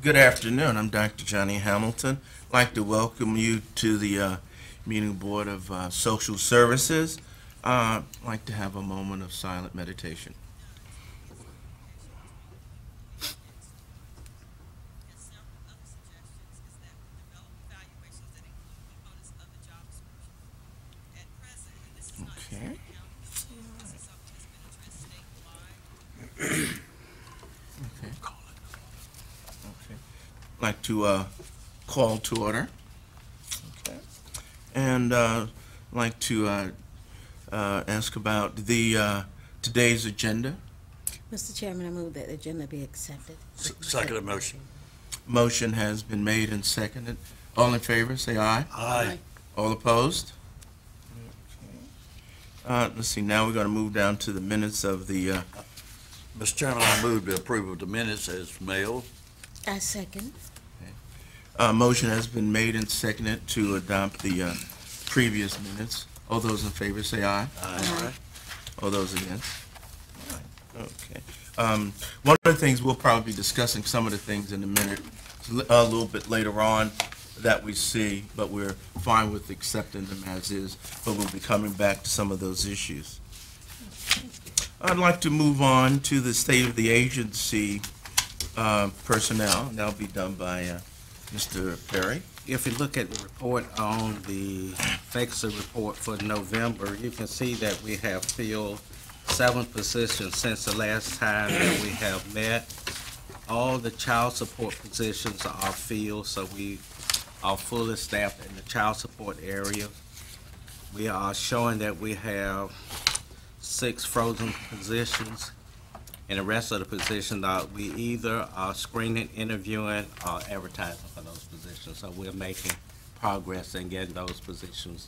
Good afternoon. I'm Dr. Johnny Hamilton. I'd like to welcome you to the Meeting Board of Social Services. I'd like to have a moment of silent meditation. Okay. I'd like to call to order. Okay. And I'd like to ask about the today's agenda. Mr. Chairman, I move that the agenda be accepted. Second motion. Motion has been made and seconded. All in favor, say aye. Aye. All opposed? Okay. Let's see, now we're going to move down to the minutes of the... Mr. Chairman, I move to approve of the minutes as mailed. I second. Motion has been made and seconded to adopt the previous minutes. All those in favor say aye. Aye. All those against? Okay. One of the things we'll probably be discussing some of the things in a minute, a little bit later on that we see, but we're fine with accepting them as is, but we'll be coming back to some of those issues. I'd like to move on to the state of the agency personnel, and that'll be done by Mr. Perry. If you look at the report on the vacancy report for November, you can see that we have filled 7 positions since the last time that we have met. All the child support positions are filled, so we are fully staffed in the child support area. We are showing that we have 6 frozen positions, and the rest of the positions we either are screening, interviewing, or advertising for those positions. So we're making progress in getting those positions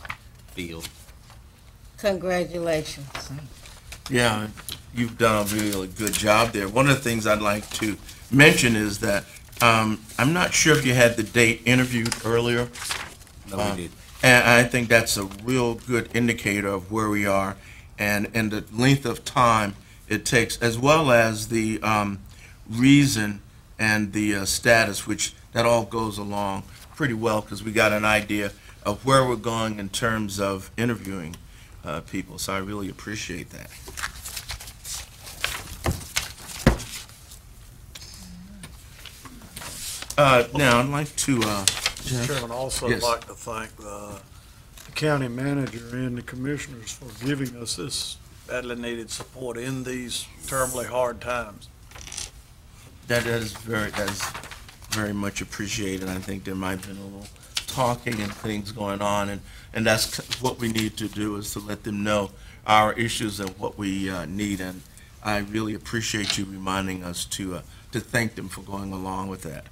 filled. Congratulations. Yeah, you've done a really good job there. One of the things I'd like to mention is that I'm not sure if you had the date interviewed earlier. No, we did. And I think that's a real good indicator of where we are and the length of time it takes, as well as the reason and the status, which that all goes along pretty well because we got an idea of where we're going in terms of interviewing people. So I really appreciate that. Now I'd like to. Mr. Chairman, also Yes. like to thank the county manager and the commissioners for giving us this badly needed support in these terribly hard times. That is very much appreciated. I think there might have been a little talking and things going on, and that's what we need to do is to let them know our issues and what we need. And I really appreciate you reminding us to thank them for going along with that.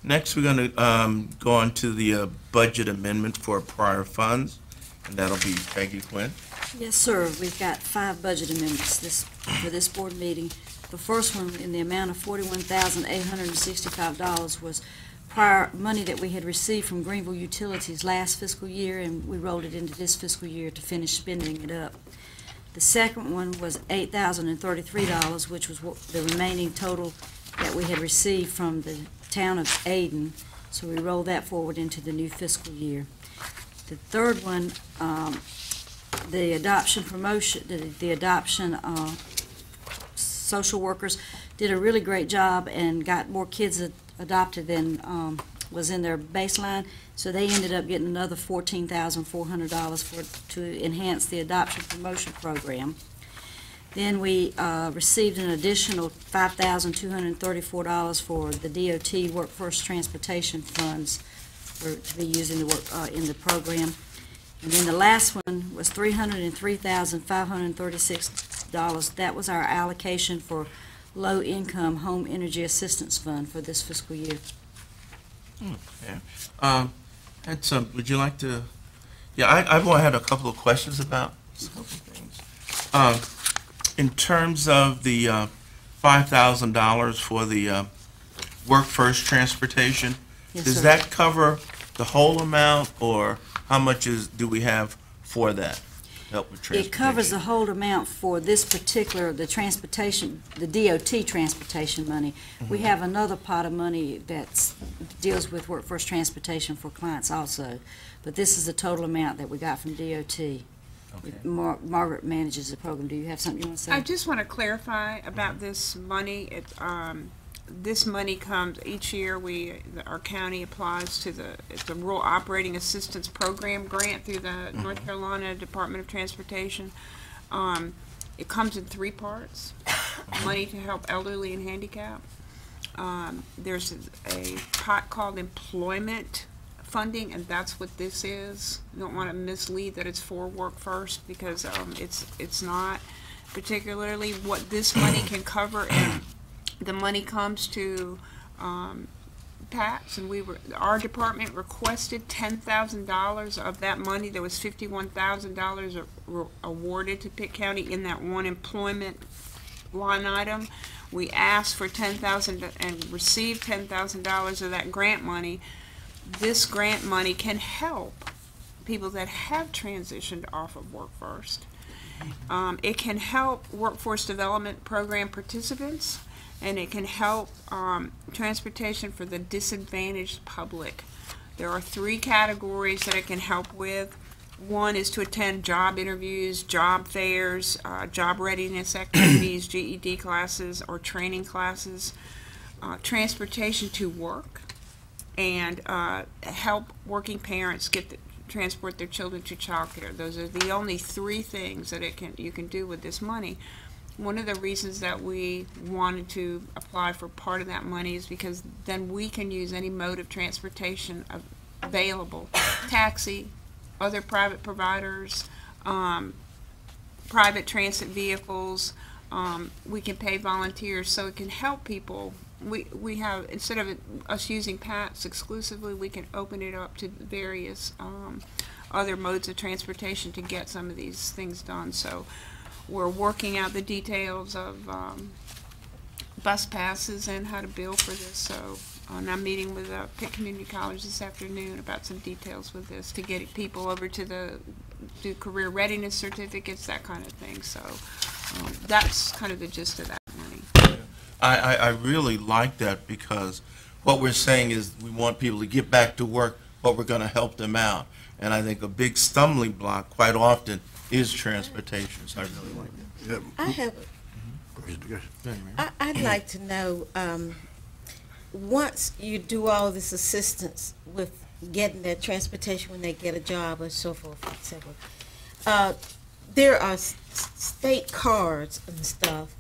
Next, we're going to go on to the budget amendment for prior funds, and that'll be Peggy Quinn. Yes, sir. We've got 5 budget amendments for this board meeting. The first one, in the amount of $41,865, was prior money that we had received from Greenville Utilities last fiscal year, and we rolled it into this fiscal year to finish spending it up. The second one was $8,033, which was the remaining total that we had received from the town of Ayden, so we rolled that forward into the new fiscal year. The third one, the adoption promotion, the adoption social workers did a really great job and got more kids adopted than was in their baseline, so they ended up getting another $14,400 to enhance the adoption promotion program. Then we received an additional $5,234 for the DOT Workforce Transportation Funds to be used in the program. And then the last one was $303,536. That was our allocation for low-income home energy assistance fund for this fiscal year. Okay. And so, would you like to, I've had a couple of questions about a couple of things. In terms of the $5,000 for the Work First transportation, Yes, does sir. that cover the whole amount, or how much do we have for that? Help with transportation? It covers the whole amount for this particular, the transportation, the DOT transportation money. We have another pot of money that deals with workforce transportation for clients also, but this is the total amount that we got from DOT. Okay. Margaret manages the program. Do you have something you want to say? I just want to clarify about this money. This money comes each year. Our county applies to it's a Rural Operating Assistance Program grant through the North Carolina Department of Transportation. It comes in 3 parts: money to help elderly and handicapped. There's a pot called employment funding, and that's what this is. You don't want to mislead that it's for Work First, because it's not particularly what this money can cover. And the money comes to PATS, and our department requested $10,000 of that money. There was $51,000 awarded to Pitt County in that one employment line item. We asked for $10,000 and received $10,000 of that grant money. This grant money can help people that have transitioned off of Work First. It can help workforce development program participants, and it can help transportation for the disadvantaged public. There are 3 categories that it can help with. One is to attend job interviews, job fairs, job readiness activities, GED classes or training classes, transportation to work, and help working parents transport their children to childcare. Those are the only 3 things that you can do with this money. One of the reasons that we wanted to apply for part of that money is because then we can use any mode of transportation available: taxi, other private providers, private transit vehicles. We can pay volunteers, so it can help people. We have, instead of us using PATS exclusively, we can open it up to various other modes of transportation to get some of these things done. So we're working out the details of bus passes and how to bill for this. So I'm meeting with Pitt Community College this afternoon about some details with this to get people over to do career readiness certificates, that kind of thing. So that's kind of the gist of that money. I really like that, because what we're saying is we want people to get back to work, but we're going to help them out. And I think a big stumbling block quite often is transportation. So I really like that. I'd like to know, once you do all this assistance with getting their transportation when they get a job or so forth, etc., there are state cards and stuff.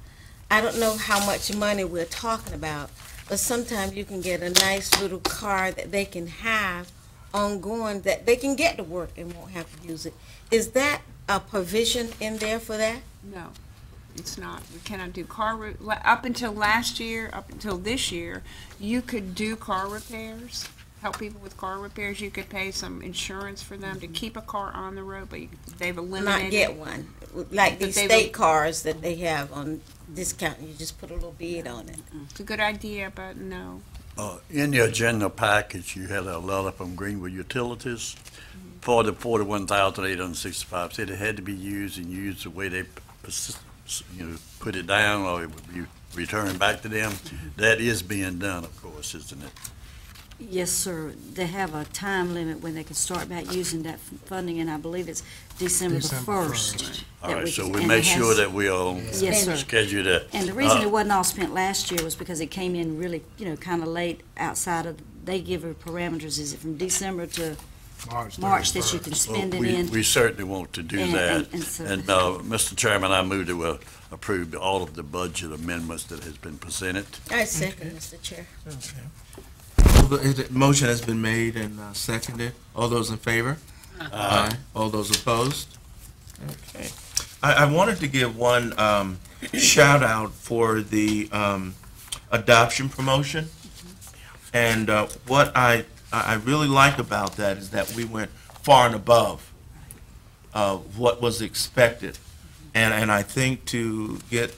I don't know how much money we're talking about, but sometimes you can get a nice little card that they can have ongoing, that they can get to work and won't have to use it. Is that a provision in there for that? No, it's not. We cannot do up until this year, you could do car repairs, help people with car repairs. You could pay some insurance for them to keep a car on the road, but they've eliminated. Not get one, like these state cars that they have on discount. You just put a little bid on it. It's a good idea, but no. In the agenda package, you had a letter from Greenwood Utilities for the $41,865. Said it had to be used and used the way they put it down, or it would be returned back to them. That is being done, of course, isn't it? Yes, sir. They have a time limit when they can start back using that funding, and I believe it's December the 1st. All right, so we make sure that we are on Yes, sir. schedule that. And the reason it wasn't all spent last year was because it came in really, kind of late outside of, they give her parameters, is it from December to March that you can spend it in? We certainly want to do that. And Mr. Chairman, I move that we approve all of the budget amendments that has been presented. I second, Mr. Chair. The motion has been made and seconded. All those in favor? Aye. All those opposed? Okay. I wanted to give one shout out for the adoption promotion. And what I really like about that is that we went far and above what was expected. And I think to get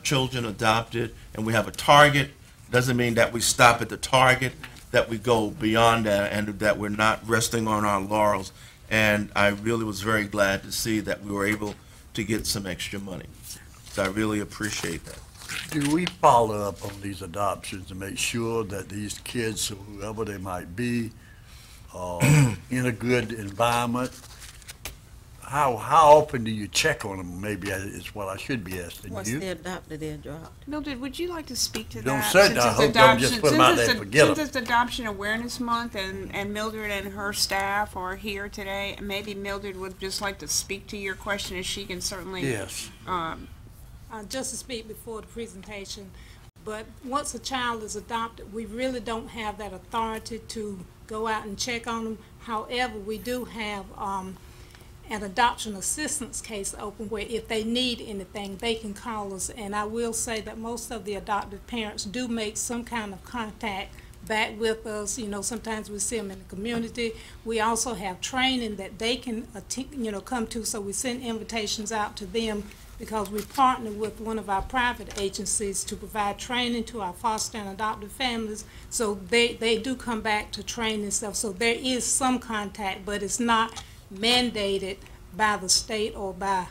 children adopted and we have a target, doesn't mean that we stop at the target, that we go beyond that and that we're not resting on our laurels. And I really was very glad to see that we were able to get some extra money. So I really appreciate that. Do we follow up on these adoptions to make sure that these kids, or whoever they might be, are in a good environment? How often do you check on them, maybe is what I should be asking you? Once they're adopted, they're dropped. Mildred, would you like to speak to Don't that? say Since that. I it's hope don't just adoption- put 'em out since there it's and a- forget 'em. Since it's Adoption Awareness Month and Mildred and her staff are here today, maybe Mildred would just like to speak to your question, as she can certainly. Yes. Just to speak before the presentation, but once a child is adopted, we really don't have that authority to go out and check on them. However, we do have an adoption assistance case open where if they need anything, they can call us. And I will say that most of the adopted parents do make some kind of contact back with us. You know, sometimes we see them in the community. We also have training that they can come to, so we send invitations out to them, because we partner with one of our private agencies to provide training to our foster and adoptive families. So they do come back to train and stuff. So there is some contact, but it's not mandated by the state or by,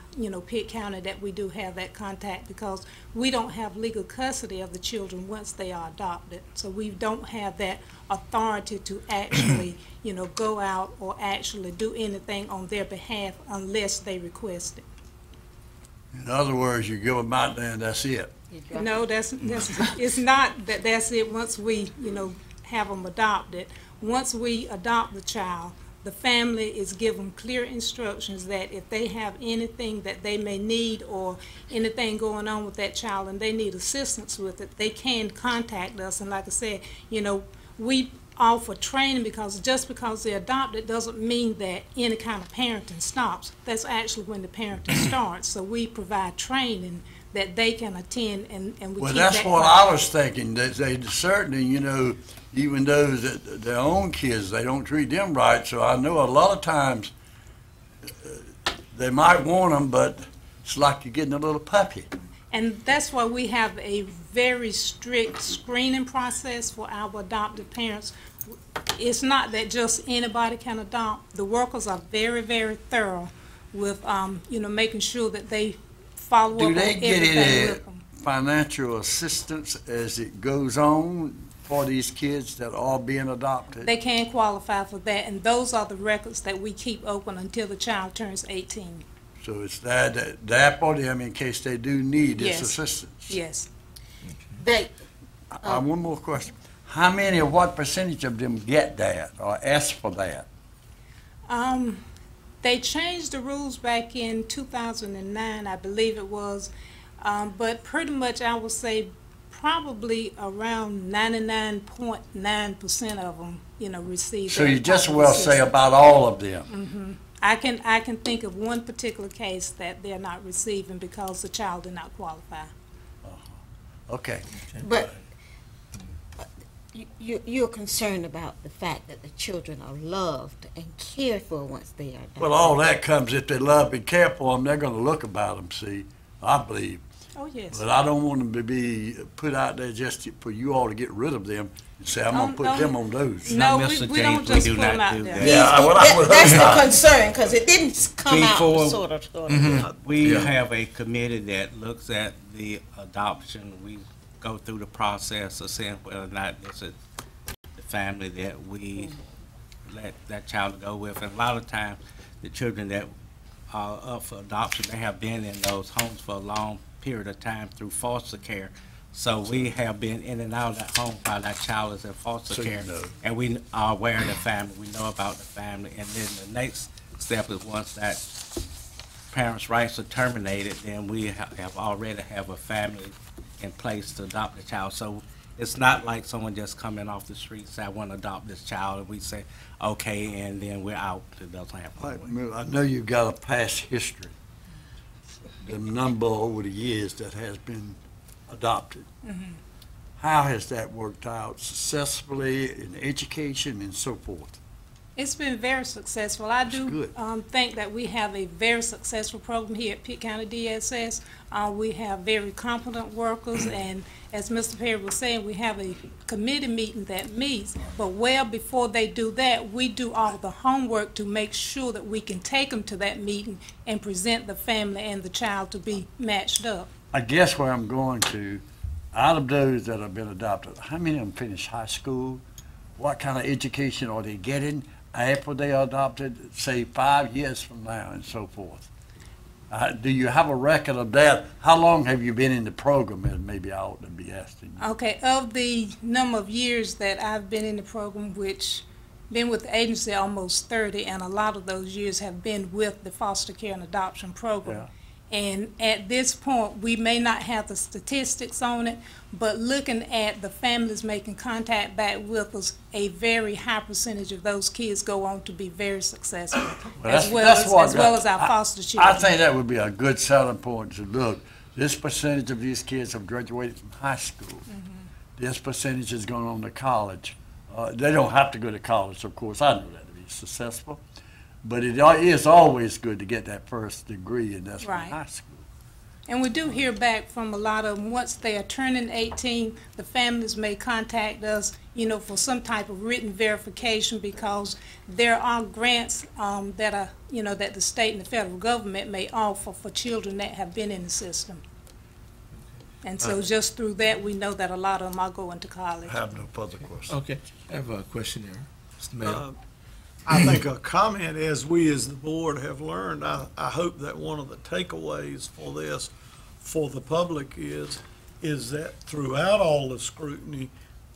Pitt County that we do have that contact, because we don't have legal custody of the children once they are adopted. So we don't have that authority to actually, go out or actually do anything on their behalf unless they request it. In other words, you give them out there and that's it. No, that's it's not that that's it once we, have them adopted. Once we adopt the child, the family is given clear instructions that if they have anything that they may need or anything going on with that child and they need assistance with it, they can contact us. And like I said, we offer training, because just because they're adopted doesn't mean that any kind of parenting stops. That's actually when the parenting starts. So we provide training that they can attend, and we Well, keep that's that what going. I was thinking, that they certainly, even those that their own kids, they don't treat them right. So I know a lot of times they might want them, but it's like you're getting a little puppy. And that's why we have a very strict screening process for our adopted parents. It's not that just anybody can adopt. The workers are very, very thorough with, making sure that they follow up Do on they get everything any with them. financial assistance as it goes on for these kids that are being adopted? They can qualify for that, and those are the records that we keep open until the child turns 18. So it's that for them in case they do need this Yes. assistance? Yes. They, One more question. What percentage of them get that or ask for that? They changed the rules back in 2009, I believe it was, but pretty much I would say probably around 99.9% of them, receive. So that you just type of will say assistance. about all of them? I can think of one particular case that they're not receiving because the child did not qualify. Okay. but you're concerned about the fact that the children are loved and cared for once they are adopted. Well, all that comes if they love and care for them, they're going to look about them, see, I believe. Oh, yes. But I don't want them to be put out there just for you all to get rid of them and say, I'm going to put no. them on those. No, No, we Mr. don't James, just we do put them not out do there. that. Yeah, well, I would That's hope the not. concern, because it didn't come Before- out sort of. We Yeah. have a committee that looks at the adoption. We go through the process of seeing whether or not this is the family that we let that child go with. And a lot of times, the children that are up for adoption, they have been in those homes for a long period of time through foster care. So we have been in and out of that home while that child is in foster So you care. know. And we are aware of the family, we know about the family. And then the next step is once that parents' rights are terminated, then we have already have a family in place to adopt the child. So it's not like someone just coming off the street say, I want to adopt this child, and we say, okay, and then we're out. It doesn't happen. I know you've got a past history. the number over the years that has been adopted. How has that worked out successfully in education and so forth? It's been very successful. I do good. think that we have a very successful program here at Pitt County DSS. We have very competent workers, and as Mr. Perry was saying, we have a committee meeting that meets, but well before they do that, we do all the homework to make sure that we can take them to that meeting and present the family and the child to be matched up. I guess where I'm going to, out of those that have been adopted, how many of them finish high school? What kind of education are they getting after they are adopted, say 5 years from now and so forth? Do you have a record of that? How long have you been in the program? And maybe I ought to be asking you. Okay, of the number of years that I've been in the program, which been with the agency almost 30, and a lot of those years have been with the foster care and adoption program. Yeah. And at this point, we may not have the statistics on it, but looking at the families making contact back with us, a very high percentage of those kids go on to be very successful, as well as our foster children. I think that would be a good selling point to look. This percentage of these kids have graduated from high school. This percentage is going on to college. They don't have to go to college, of course. I know that to be successful. But it is always good to get that first degree, and that's from high school. And we do hear back from a lot of them. Once they are turning 18, the families may contact us, for some type of written verification, because there are grants that are, that the state and the federal government may offer for children that have been in the system. And so just through that, we know that a lot of them are going to college. I have no further questions. Okay, I have a question here. Mr. Mayor. I think a comment as we as the board have learned, I hope that one of the takeaways for this, for the public is that throughout all the scrutiny,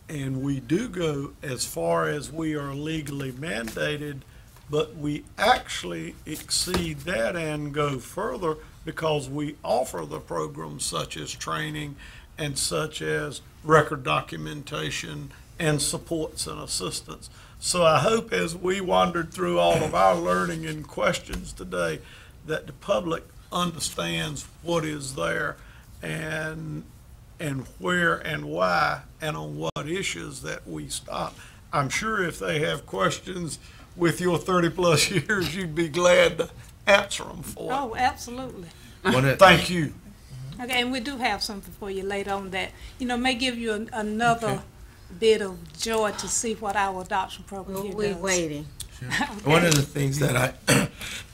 and we do go as far as we are legally mandated, but we actually exceed that and go further because we offer the programs such as training and such as record documentation and supports and assistance. So I hope as we wandered through all of our learning and questions today, that the public understands what is there and where and why and on what issues that we stop. I'm sure if they have questions with your 30-plus years, you'd be glad to answer them for Oh, absolutely. Thank you. Okay, and we do have something for you later on that, may give you another bit of joy to see what our adoption program here does. We're waiting. Okay. One of the things that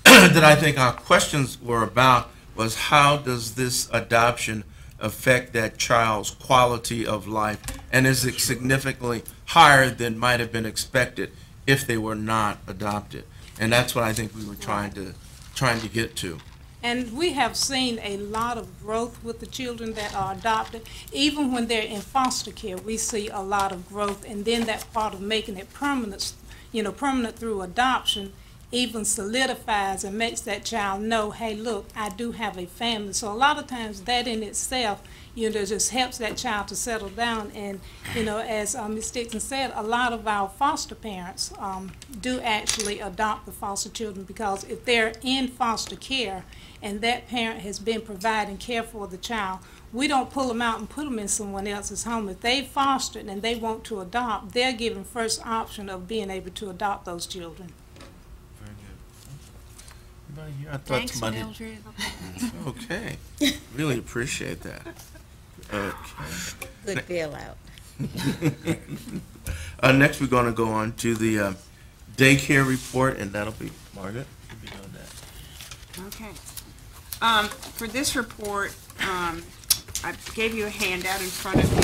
I think our questions were about was how does this adoption affect that child's quality of life, and is it significantly higher than might have been expected if they were not adopted? And that's what I think we were trying to get to. And we have seen a lot of growth with the children that are adopted. Even when they're in foster care, we see a lot of growth. And then that part of making it permanent, permanent through adoption, even solidifies and makes that child know, hey, look, I do have a family. So a lot of times that in itself, just helps that child to settle down. And, as Ms. Dixon said, a lot of our foster parents do actually adopt the foster children, because if they're in foster care and that parent has been providing care for the child, we don't pull them out and put them in someone else's home. If they fostered and they want to adopt, they're given first option of being able to adopt those children. Very good. Anybody here? I thought somebody. Okay, really appreciate that. Okay. Good bailout. Next, we're going to go on to the daycare report, and that'll be Margaret. You'll be doing that. Okay. For this report, I gave you a handout in front of you.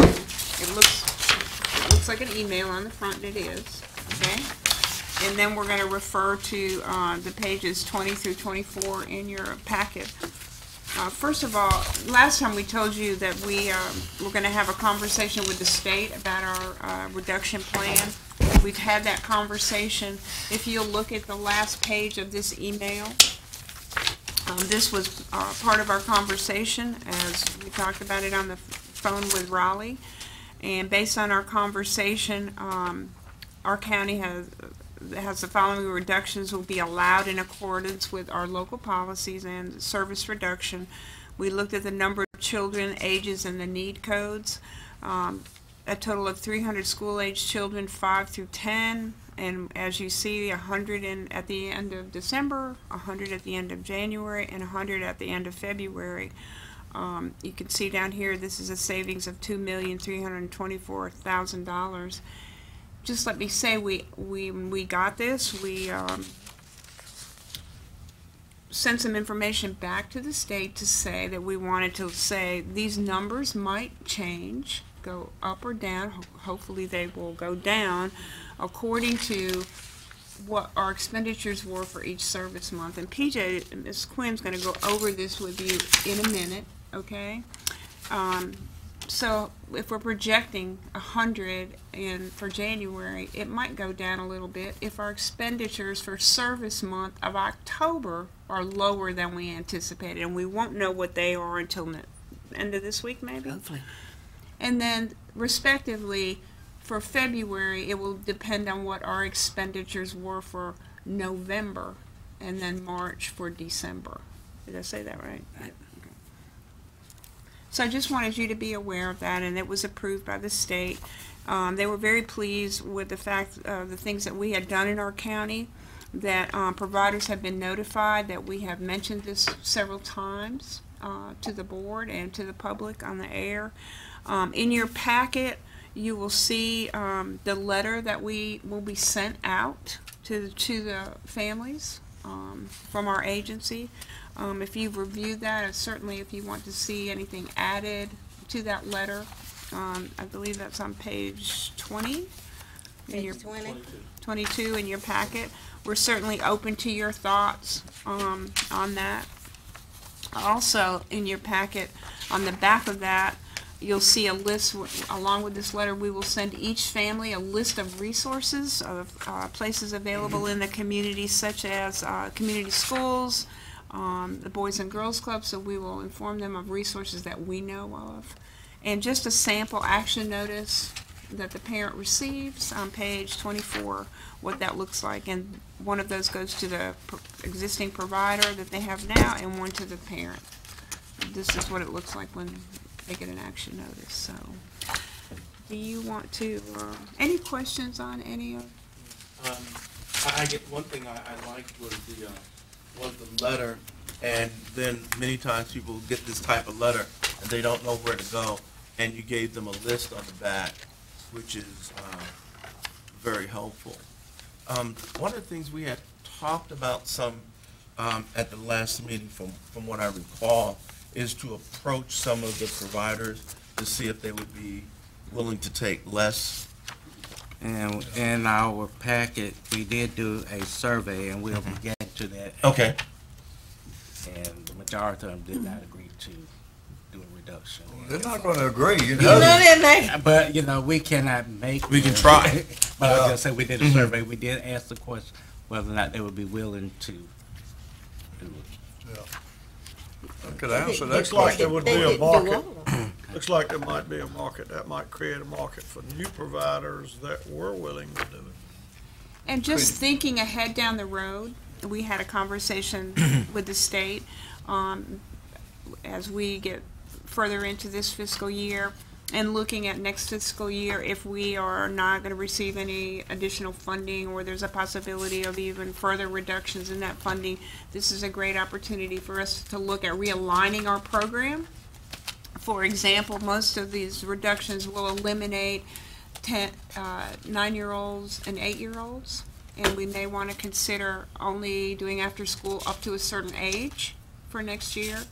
It looks like an email on the front, and it is. Okay. And then we're going to refer to the pages 20 through 24 in your packet. First of all, last time we told you that we're going to have a conversation with the state about our reduction plan. We've had that conversation. If you'll look at the last page of this email, this was part of our conversation as we talked about it on the phone with Raleigh. And based on our conversation, our county has has the following reductions will be allowed in accordance with our local policies and service reduction. We looked at the number of children, ages, and the need codes. A total of 300 school-age children, 5 through 10, and as you see, 100 at the end of December, 100 at the end of January, and 100 at the end of February. You can see down here, this is a savings of $2,324,000. Just let me say, when we got this, we sent some information back to the state to say that we wanted to say these numbers might change, go up or down. Hopefully they will go down according to what our expenditures were for each service month. And PJ, Ms. Quinn's going to go over this with you in a minute, okay? So if we're projecting 100 for January, it might go down a little bit if our expenditures for service month of October are lower than we anticipated, and we won't know what they are until the end of this week, maybe. Hopefully. And then, respectively, for February, it will depend on what our expenditures were for November, and then March for December. Did I say that right? Right. So I just wanted you to be aware of that, and it was approved by the state. They were very pleased with the fact of the things that we had done in our county, that providers have been notified, that we have mentioned this several times to the board and to the public on the air. In your packet, you will see the letter that will be sent out to the families from our agency. If you've reviewed that, and certainly if you want to see anything added to that letter, I believe that's on page 20. Page 20. 22 in your packet. We're certainly open to your thoughts on that. Also, in your packet, on the back of that, you'll see a list, along with this letter, we will send each family a list of resources, of places available in the community, such as community schools, the Boys and Girls Club, so we will inform them of resources that we know of. And just a sample action notice that the parent receives on page 24, what that looks like. And one of those goes to the existing provider that they have now, and one to the parent. This is what it looks like when they get an action notice. So, do you want to, any questions on any of? I get one thing I liked was the letter, and then many times people get this type of letter and they don't know where to go, and you gave them a list on the back, which is very helpful. One of the things we had talked about some at the last meeting, from what I recall, is to approach some of the providers to see if they would be willing to take less. And in our packet, we did do a survey, and we'll get to that. Okay. And the majority of them did not agree to do a reduction. They're not going to agree, you You know. know that, But, you know, we cannot make. We can them. try. But I was just saying, we did a survey. We did ask the question whether or not they would be willing to do it. I could answer that Looks like there question. would they be a didn't do all market. of them. Looks like there might be a market, that might create a market for new providers that were willing to do it. And just thinking ahead down the road, we had a conversation with the state as we get further into this fiscal year, and looking at next fiscal year, if we are not going to receive any additional funding, or there's a possibility of even further reductions in that funding, this is a great opportunity for us to look at realigning our program. For example, most of these reductions will eliminate 9-year-olds and 8-year-olds, and we may want to consider only doing after school up to a certain age for next year.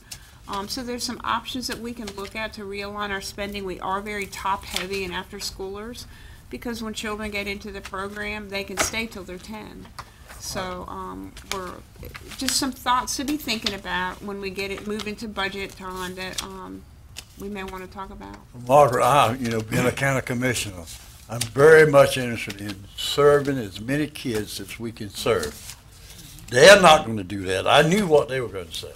So there's some options that we can look at to realign our spending. We are very top-heavy in after-schoolers, because when children get into the program, they can stay till they're 10. So we're just some thoughts to be thinking about when we move into budget time that we may want to talk about. Margaret, being a county commissioner, I'm very much interested in serving as many kids as we can serve. They're not going to do that. I knew what they were going to say.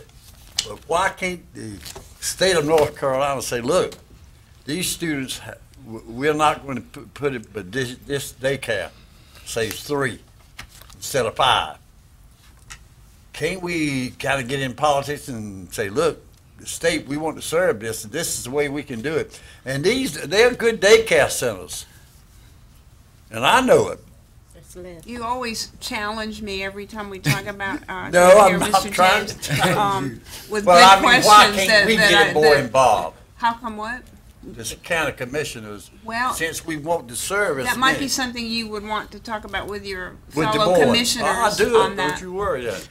But why can't the state of North Carolina say, look, these students, we're not going to put it, but this daycare saves 3. instead of 5. Can't we kind of get in politics and say, look, the state, we want to serve this, and this is the way we can do it. And they're good daycare centers. And I know it. That's less. You always challenge me every time we talk about, No, I'm here, not Mr. trying James, to challenge you. with But good I mean, why questions can't we get more involved? How come what? This county commissioners, Well, since we want to serve as that might be many. something you would want to talk about with your With the fellow board. commissioners I do on it, that. don't you worry that.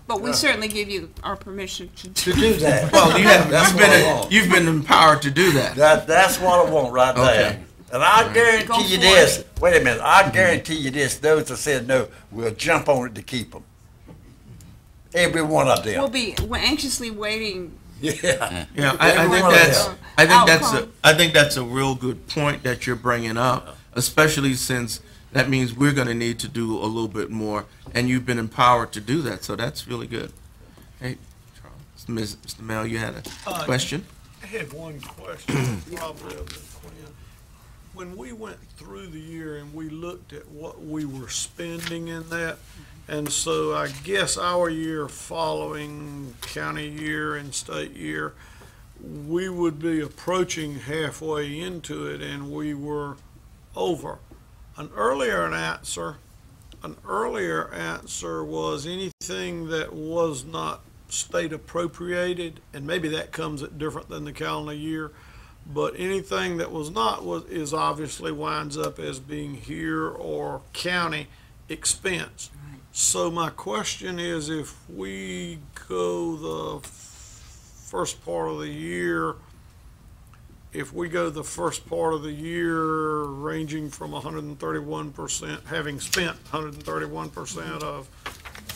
But we Yeah. certainly give you our permission to To do that. Well, That's what I want. you've been empowered to do that. That's what I want right there. Okay. And I guarantee Go you for this, wait a minute, I guarantee you this, those that said no, will jump on it to keep them. Every one of them. we're anxiously waiting. Yeah. Yeah, I Every think one of that's, them. I think that's a real good point that you're bringing up, especially since that means we're gonna need to do a little bit more, and you've been empowered to do that, so that's really good. Hey, Charles, Mr. Mel, you had a question? I had one question, probably of the Quinn. When we went through the year and we looked at what we were spending in that, and so I guess our year following county year and state year, we would be approaching halfway into it and we were over. An earlier answer was anything that was not state appropriated, and maybe that comes at different than the calendar year, but anything that was not is obviously winds up as being here or county expense. So my question is, if we go the first part of the year, ranging from 131%, having spent 131% of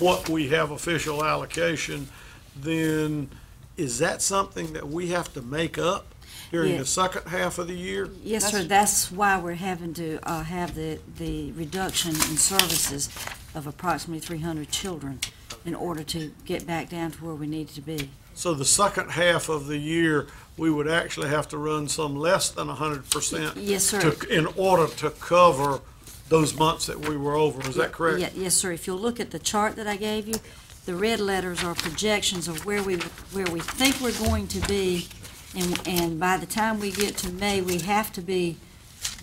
what we have official allocation, then is that something that we have to make up during Yeah. the second half of the year? Yes, sir, that's why we're having to have the reduction in services of approximately 300 children in order to get back down to where we need to be. So the second half of the year, we would actually have to run some less than 100%? Yes, sir. In order to cover those months that we were over, is that correct? Yes, sir. If you'll look at the chart that I gave you, the red letters are projections of where we think we're going to be, and by the time we get to May, we have to be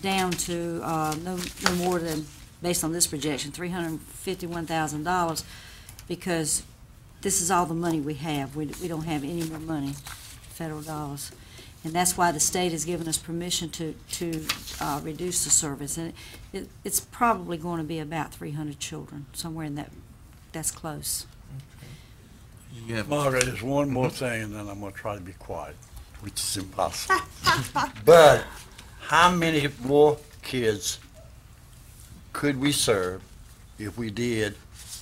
down to no more than, based on this projection, $351,000, because this is all the money we have. We don't have any more money, federal dollars. And that's why the state has given us permission to reduce the service. And it's probably going to be about 300 children, somewhere in that's close. You have- Margaret, there's one more thing, and then I'm gonna try to be quiet, which is impossible. But how many more kids could we serve if we did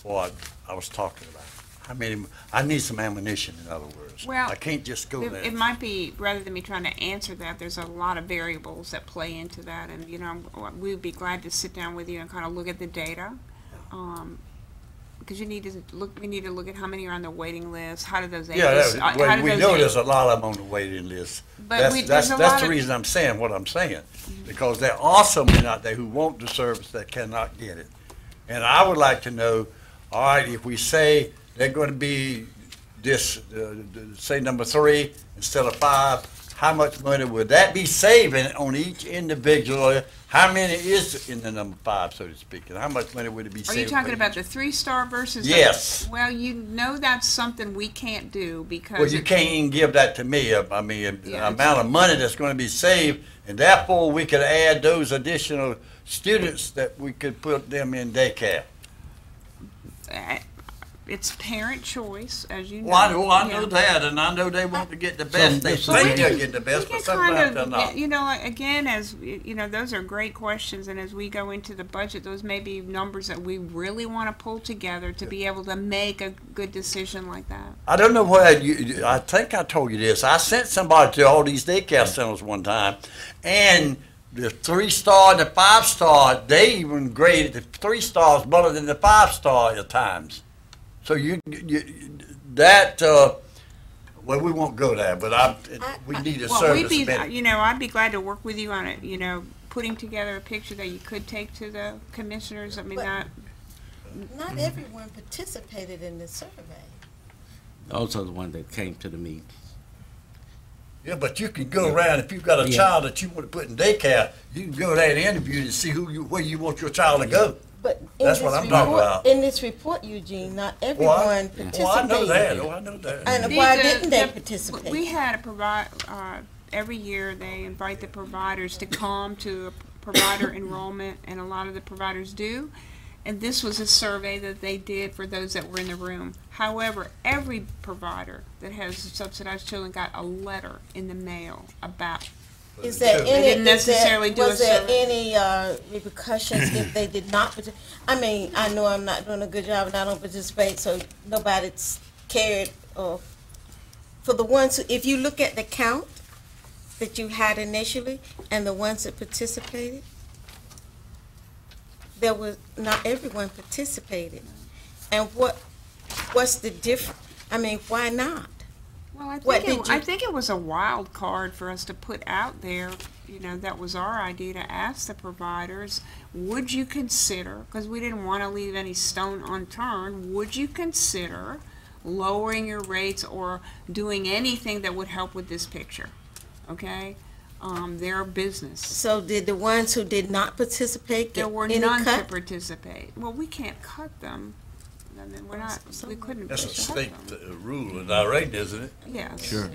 what I was talking about? How many, I need some ammunition, in other words. Well, I can't just go there. It might be, rather than me trying to answer that, there's a lot of variables that play into that, and, we would be glad to sit down with you and kind of look at the data. Because we need to look at how many are on the waiting list, how do those ages, Yeah, we know there's a lot of them on the waiting list. But That's there's a that's lot the of- reason I'm saying what I'm saying, because there are so many out there who want the service that cannot get it. And I would like to know, all right, if we say they're going to be this, say number 3 instead of 5, how much money would that be saving on each individual? How many is in the number 5, so to speak, and how much money would it be Are saving? you talking for about each? the 3-star versus? Yes. Well, that's something we can't do because. Well, you can't even give that to me. I mean, the Yeah. amount of money that's going to be saved, and therefore we could add those additional students that we could put them in daycare. It's parent choice, as you know. Well, I know Yeah. that, and I know they want to get the best. They So think we they're can- getting the We best, can but sometimes they're not. again, as, those are great questions, and as we go into the budget, those may be numbers that we really want to pull together to be able to make a good decision like that. I don't know what I think I told you this. I sent somebody to all these daycare centers one time, and the 3-star and the 5-star, they even graded the 3 stars better than the 5-star at times. So well, we won't go there, but we need a Well, service. better. I'd be glad to work with you on it, putting together a picture that you could take to the commissioners. I mean, But- that, Not everyone participated in this survey. Those are the ones that came to the meeting. Yeah, but you can go around, if you've got a child that you want to put in daycare, you can go there and interview to see where you want your child to go. But That's what I'm talking about. in this report, Eugene, not everyone participated. Oh, I know that, I know that. And why didn't they participate? We had every year they invite the providers to come to a provider enrollment, and a lot of the providers do. And this was a survey that they did for those that were in the room. However, every provider that has subsidized children got a letter in the mail about. Is there They didn't necessarily do a was there survey. any repercussions if they did not participate? I mean, I know I'm not doing a good job and I don't participate, so nobody's cared. For the ones who, if you look at the count that you had initially and the ones that participated, there was not everyone participated. And what's the difference? I mean, why not? Well, What did you- I think it was a wild card for us to put out there. You know, that was our idea, to ask the providers, would you consider, because we didn't want to leave any stone unturned, would you consider lowering your rates or doing anything that would help with this picture? Okay? Their business. So did the ones who did not participate get There were any none to cut? participate. Well, we can't cut them. I mean, we couldn't That's a cut state them. rule in Irene, isn't it? Yes. Sure.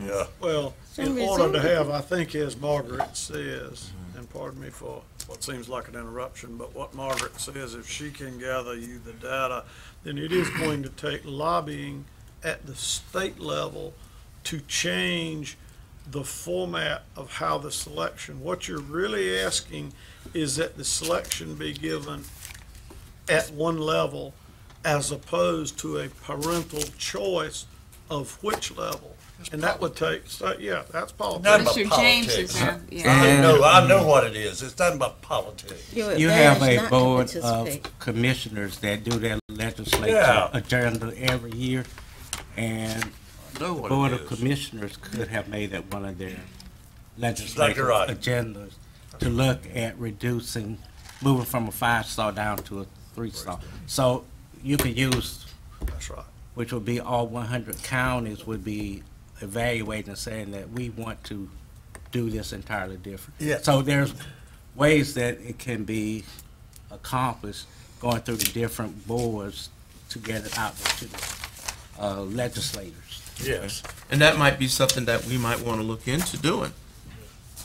Yeah. Well, in Some order to resume. have, I think as Margaret says, and pardon me for what seems like an interruption, but what Margaret says, if she can gather you the data, then it is going to take lobbying at the state level to change the format of how the selection, what you're really asking is that the selection be given at one level as opposed to a parental choice of which level. And that would take, so, yeah, that's politics. Nothing but Mr. James politics. is yeah. I know what it is. It's nothing but politics. You're You have advised a not to board participate. of commissioners that do their legislature Yeah. agenda every year, and I know the what board it of is. commissioners could have made that one of their Exactly legislative right. agendas to look at reducing, moving from a 5-star down to a 3-star. So you could use, That's right. which would be all 100 counties would be evaluating and saying that we want to do this entirely different. Yeah. So there's ways that it can be accomplished going through the different boards to get it out there to the legislators. Yes. And that might be something that we might want to look into doing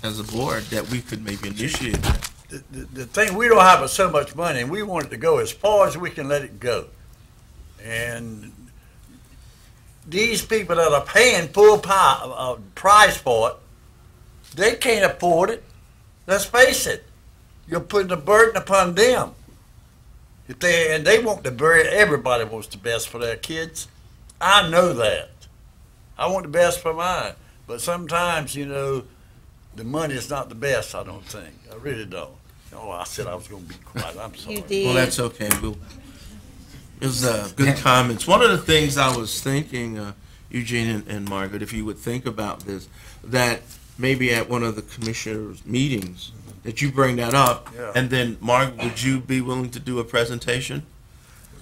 as a board, that we could maybe initiate that. The thing, we don't have so much money, and we want it to go as far as we can let it go. And these people that are paying full price for it, they can't afford it. Let's face it. You're putting a burden upon them. And they want everybody wants the best for their kids. I know that. I want the best for mine. But sometimes, you know, the money is not the best, I don't think. I really don't. Oh, I said I was going to be quiet. I'm sorry. You did. Well, that's okay. It was good comments. One of the things I was thinking, Eugene and Margaret, if you would think about this, that maybe at one of the commissioners' meetings, that you bring that up, Yeah. and then, Margaret, would you be willing to do a presentation?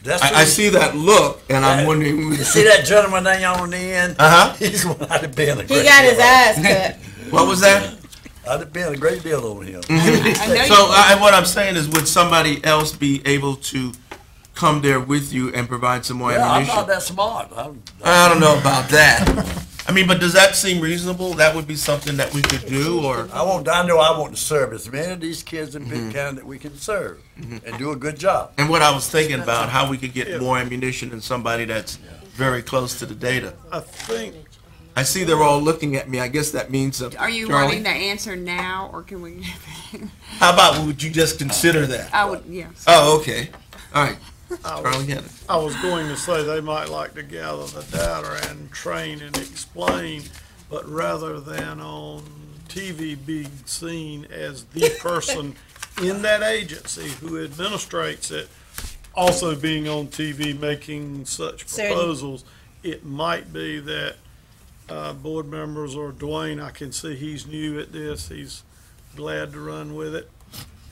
That's I see that look, and I'm wondering. You see that gentleman down on the end? Uh-huh. He's one I'd have been a He great got deal his on. eyes cut. What was that? I'd have been a great deal on him. So what I'm saying is, would somebody else be able to come there with you and provide some more Yeah, I'm ammunition? not that smart. I don't know about that. I mean, but does that seem reasonable? That would be something that we could do, or? I know I want to serve as many of these kids in Pitt County that we can serve and do a good job. And what I was thinking about, how we could get more ammunition than somebody that's very close to the data. I think, I see they're all looking at me. I guess that means something. Are you Charlie? wanting the answer now, or can we? How about, would you just consider that? I would, yes. Oh, okay. All right. I Charlie, was, get it. I was going to say they might like to gather the data and train and explain, but rather than on TV being seen as the person in that agency who administrates it, also being on TV making such Certain- proposals, it might be that board members or Dwayne, I can see he's new at this, he's glad to run with it.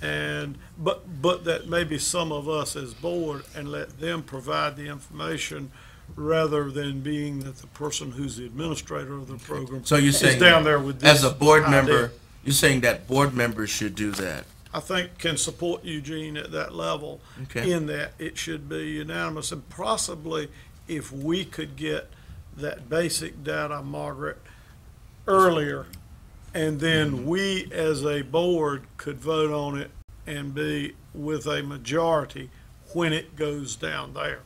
But that maybe some of us as board and let them provide the information rather than being that the person who's the administrator of the program So you're is saying, down there with this as a board idea. member, you're saying that board members should do that? I think can support Eugene at that level Okay. in that it should be unanimous. And possibly if we could get that basic data, Margaret, earlier, and then we as a board could vote on it and be with a majority when it goes down there.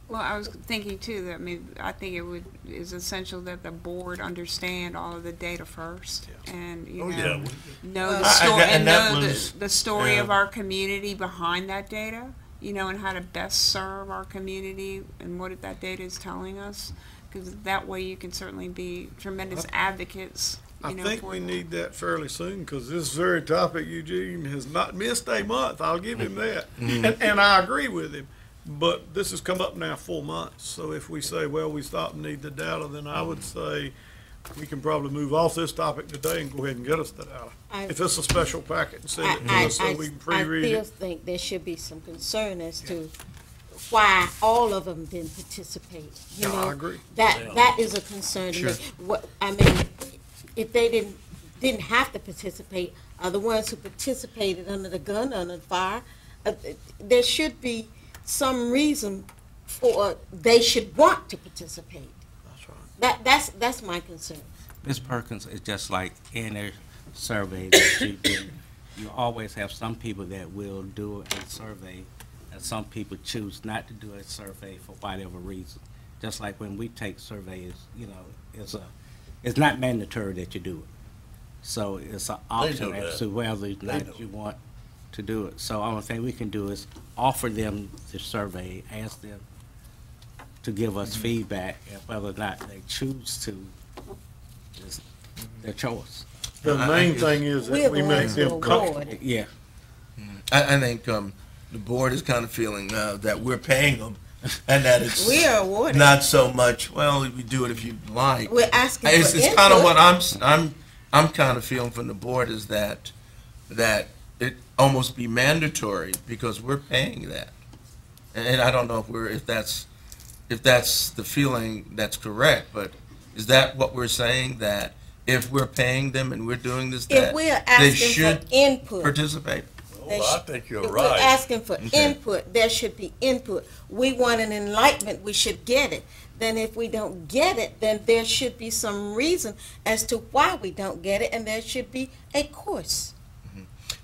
Well, I was thinking too, that, I mean, I think is essential that the board understand all of the data first, and, you know, know the story, and know the story of our community behind that data, you know, and how to best serve our community and what that data is telling us, because that way you can certainly be tremendous advocates, I you know, think for we them. need that fairly soon, because this very topic, Eugene has not missed a month, I'll give him that. And I agree with him, but this has come up now 4 months, so if we say, well, we stop and need the data, then I would say we can probably move off this topic today and go ahead and get us the data. If it's a special packet and send it to us so we can pre-read I still it. think there should be some concern as to why all of them didn't participate, you No, know? I agree. That is a concern to me. What, I mean, if they didn't have to participate, are the ones who participated under the gun, under the fire, there should be some reason for they should want to participate. That's right. That's my concern. Ms. Perkins, it's just like any survey that you do, you always have some people that will do a survey, and some people choose not to do a survey for whatever reason. Just like when we take surveys, you know, it's not mandatory that you do it. So it's an option as to whether or not you want to do it. So the only thing we can do is offer them the survey, ask them to give us feedback, and whether or not they choose to is their choice. The main thing is We're that the we make ones who them comfortable. award it. Yeah. I think the board is kind of feeling that we're paying them, and that it's We are awarding. not so much, well, we do it if you like. We're asking for It's kind of input. what I'm kind of feeling from the board is that it almost be mandatory because we're paying that. And I don't know if that's the feeling that's correct, but is that what we're saying, that if we're paying them and we're doing this, If that we're they asking should for input, participate? Oh, I think you're if we're right. asking for Okay. input, there should be input. We want an enlightenment, we should get it. Then if we don't get it, then there should be some reason as to why we don't get it, and there should be a course.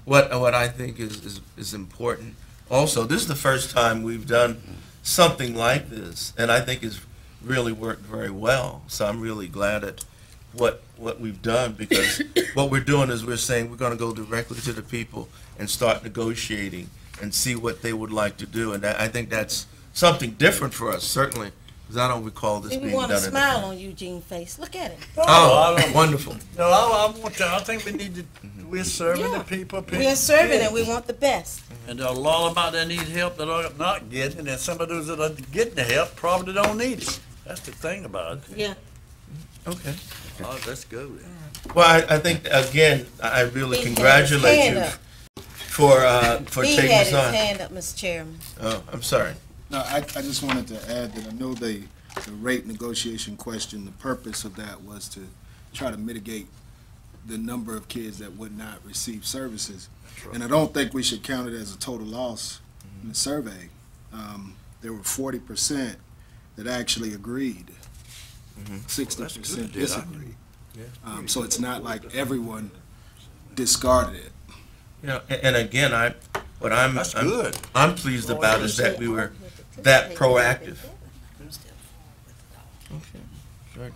What I think is important, also, this is the first time we've done something like this, and I think it's really worked very well. So I'm really glad at what we've done, because what we're doing is we're saying we're going to go directly to the people and start negotiating and see what they would like to do. And I think that's something different for us, certainly, because I don't recall this See, being we done want in to the smile past. on Eugene's face. Look at him. Oh, wonderful. No, I think we need to, we're serving the Yeah. people. We are serving and we want the best. And there are a lot of them out there need help that are not getting, and some of those that are getting the help probably don't need it. That's the thing about it. Yeah. Okay. Oh, let's go then. Well, I think, again, I really He had his congratulate hand you up. for He taking had this his on. hand up, Mr. Chairman. Oh, I'm sorry. No, I just wanted to add that I know the rate negotiation question, the purpose of that was to try to mitigate the number of kids that would not receive services. And I don't think we should count it as a total loss in the survey. There were 40% that actually agreed. 60% disagreed. So it's not like everyone discarded it. You know, and again, That's good. I'm pleased about is that we were that proactive. Okay. Sure.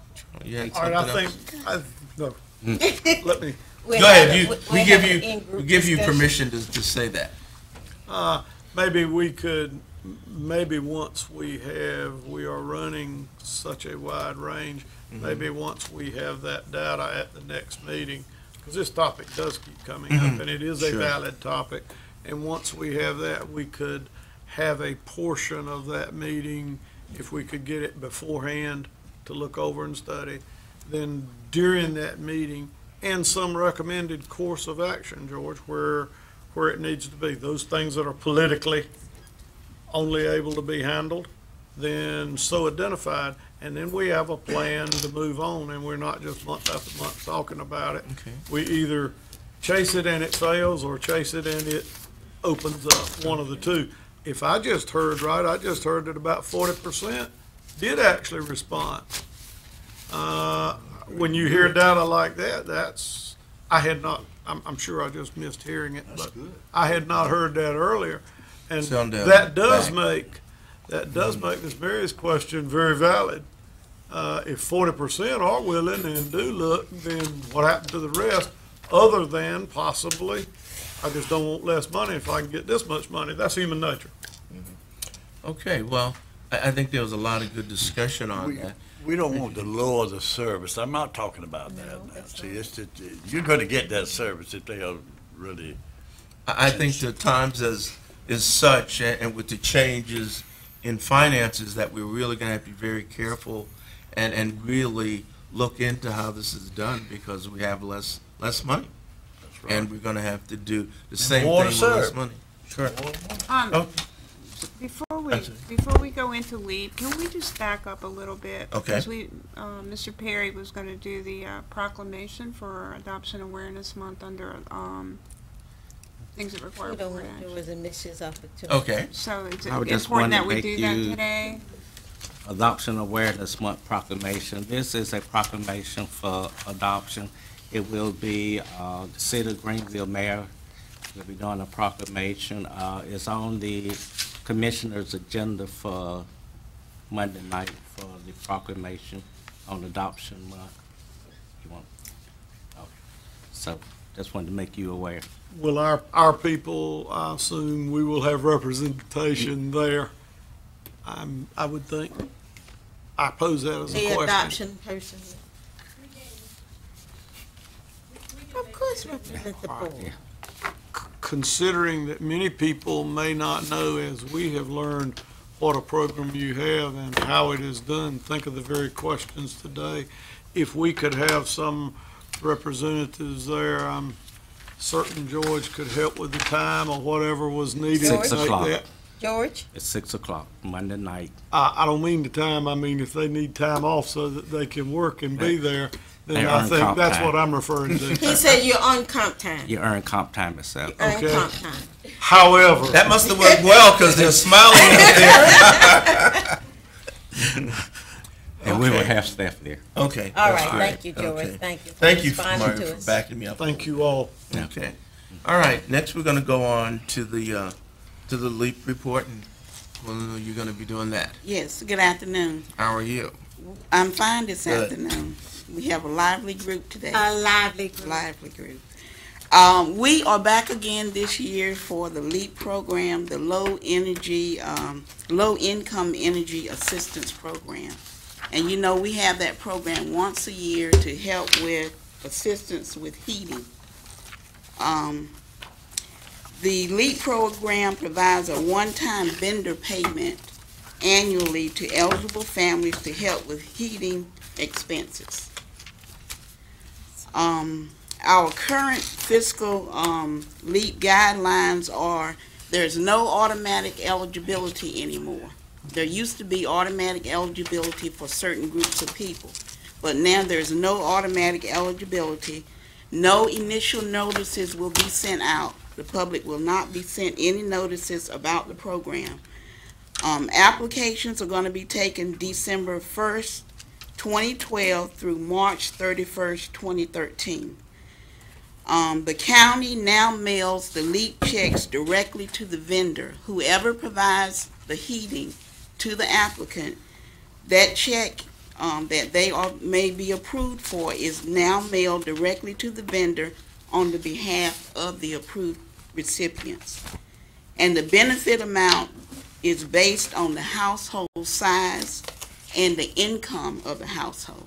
You had All right, I something think, else? no, let me, We're Go ahead. having- We we're give having you an in-group we give you discussion. permission to say that. maybe we could, maybe once we are running such a wide range, maybe once we have that data at the next meeting, because this topic does keep coming up, and it is a Sure. valid topic. And once we have that, we could have a portion of that meeting, if we could get it beforehand to look over and study, then during that meeting, and some recommended course of action, George, where where it needs to be. Those things that are politically only able to be handled, then so identified, and then we have a plan to move on, and we're not just month after month talking about it. Okay. We either chase it and it fails, or chase it and it opens up, one of the two. If I just heard right, I just heard that about 40% did actually respond. When you hear data like that, that's, I had not, I'm sure I just missed hearing it, but I had not heard that earlier. And that does make Ms. Mary's question very valid. If 40% are willing and do look, then what happened to the rest, other than possibly, I just don't want less money if I can get this much money? That's human nature. Okay, well, I think there was a lot of good discussion on that. We don't want to lower the service. I'm not talking about that now. See, it's that you're gonna get that service if they are really. I think the times is such, and with the changes in finances, that we're really gonna have to be very careful and really look into how this is done, because we have less money. That's right. And we're gonna have to do the same more thing to with less serve. money. Sure. Um, Oh, Before we go into leave, can we just back up a little bit? Okay. Because Mr. Perry was going to do the proclamation for Adoption Awareness Month under things that require We don't board want to do action. as a missed opportunity. Okay. So is it I would just important that wanted we to do make that you- today? Adoption Awareness Month proclamation. This is a proclamation for adoption. It will be, the City of Greenville Mayor will be doing a proclamation. It's on the Commissioner's agenda for Monday night for the proclamation on Adoption Month. You want? Okay. So, just wanted to make you aware. Will our people, I assume we will have representation there? I would think. I pose that as a The question. adoption person. Of course, represent the board. Yeah. Considering that many people may not know, as we have learned, what a program you have and how it is done, think of the very questions today. If we could have some representatives there, I'm certain George could help with the time or whatever was needed. to 6 make o'clock. that. George? It's 6 o'clock, Monday night. I don't mean the time, I mean if they need time off so that they can work and be there, then They I earn think comp that's time. what I'm referring to. He said you're on comp time. You earn comp time itself. Earn Okay. comp time. However, That must have worked well, because they're smiling up there. And we will Okay. have staff there. Okay. All that's right, great. thank you, George. Okay. Thank you. for Thank you, responding Mario, to for us. backing me up. thank you all. Okay. All right, next we're gonna go on to the LEAP report, and well, you're gonna be doing that. Yes, good afternoon. How are you? I'm fine this Good. afternoon. We have a lively group today. A lively group. Lively group. We are back again this year for the LEAP program, the low income energy assistance program. And you know, we have that program once a year to help with assistance with heating. The LEAP program provides a one-time vendor payment annually to eligible families to help with heating expenses. Our current fiscal LEAP guidelines are there's no automatic eligibility anymore. There used to be automatic eligibility for certain groups of people, but now there's no automatic eligibility. No initial notices will be sent out. The public will not be sent any notices about the program. Applications are going to be taken December 1st, 2012 through March 31st, 2013. The county now mails the LEAP checks directly to the vendor. Whoever provides the heating to the applicant, that check that they may be approved for is now mailed directly to the vendor on the behalf of the approved recipients. And the benefit amount is based on the household size and the income of the household.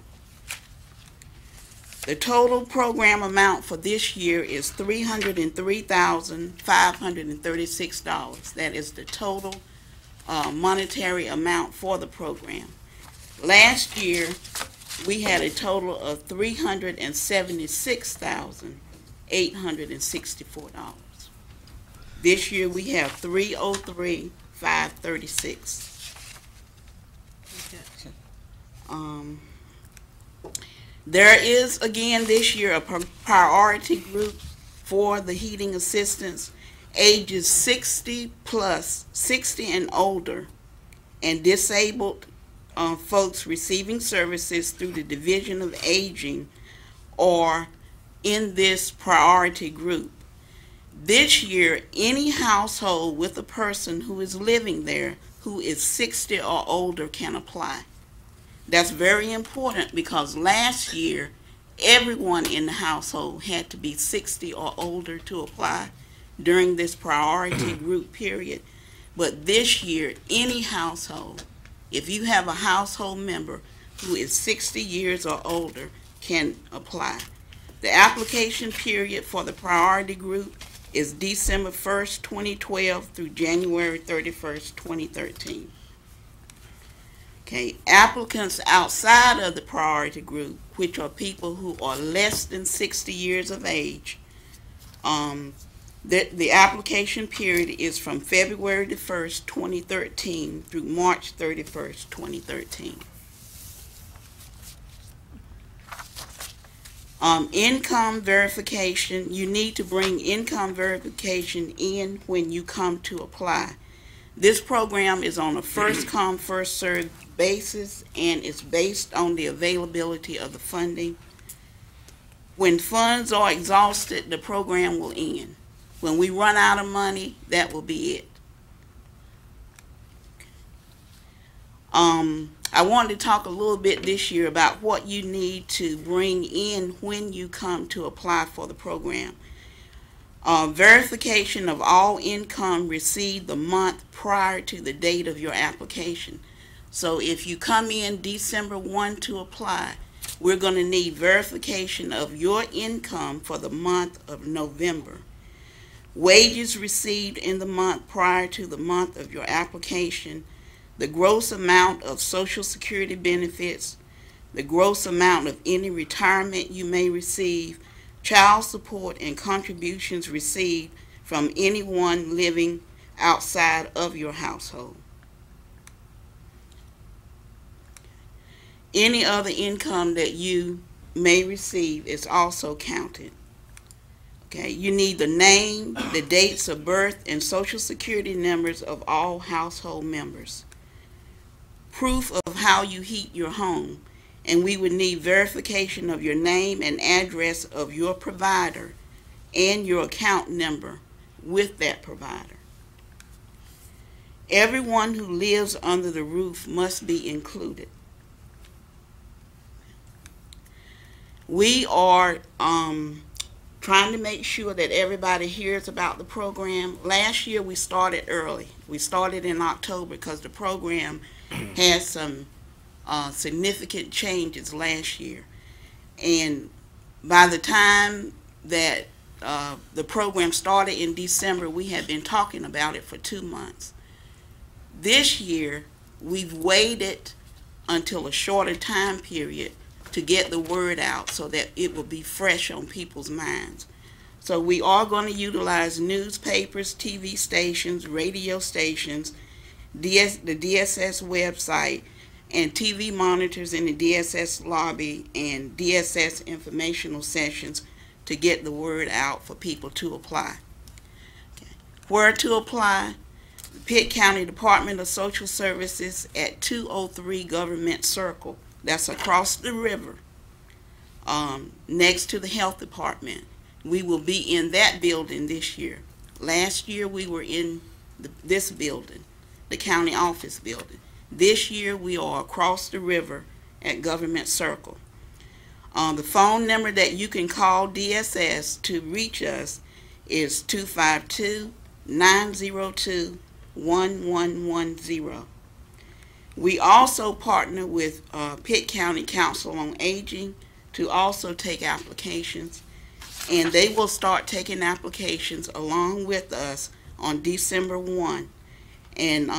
The total program amount for this year is $303,536. That is the total monetary amount for the program. Last year, we had a total of $376,864. This year we have 303, 536. There is, again, this year a priority group for the heating assistance, ages 60 plus, 60 and older, and disabled folks receiving services through the Division of Aging are in this priority group. This year, any household with a person who is living there who is 60 or older can apply. That's very important because last year, everyone in the household had to be 60 or older to apply during this priority group period. But this year, any household, if you have a household member who is 60 years or older, can apply. The application period for the priority group is December 1st, 2012 through January 31st, 2013. Okay, applicants outside of the priority group, which are people who are less than 60 years of age, the application period is from February the 1st, 2013 through March 31st, 2013. Income verification, you need to bring income verification in when you come to apply. This program is on a first come, first served basis, and it's based on the availability of the funding. When funds are exhausted, the program will end. When we run out of money, that will be it. I wanted to talk a little bit this year about what you need to bring in when you come to apply for the program. Verification of all income received the month prior to the date of your application. So if you come in December 1 to apply, we're going to need verification of your income for the month of November. Wages received in the month prior to the month of your application, the gross amount of Social Security benefits, the gross amount of any retirement you may receive, child support and contributions received from anyone living outside of your household. Any other income that you may receive is also counted. Okay, you need the name, the dates of birth, and Social Security numbers of all household members. Proof of how you heat your home, and we would need verification of your name and address of your provider and your account number with that provider. Everyone who lives under the roof must be included. We are trying to make sure that everybody hears about the program. Last year we started early. We started in October because the program had some significant changes last year. And by the time that the program started in December, we had been talking about it for 2 months. This year, we've waited until a shorter time period to get the word out so that it will be fresh on people's minds. So we are going to utilize newspapers, TV stations, radio stations, the DSS website, and TV monitors in the DSS lobby and DSS informational sessions to get the word out for people to apply. Okay. Where to apply? The Pitt County Department of Social Services at 203 Government Circle. That's across the river, next to the Health Department. We will be in that building this year. Last year we were in this building, the county office building. This year we are across the river at Government Circle. The phone number that you can call DSS to reach us is 252-902-1110. We also partner with Pitt County Council on Aging to also take applications, and they will start taking applications along with us on December 1. And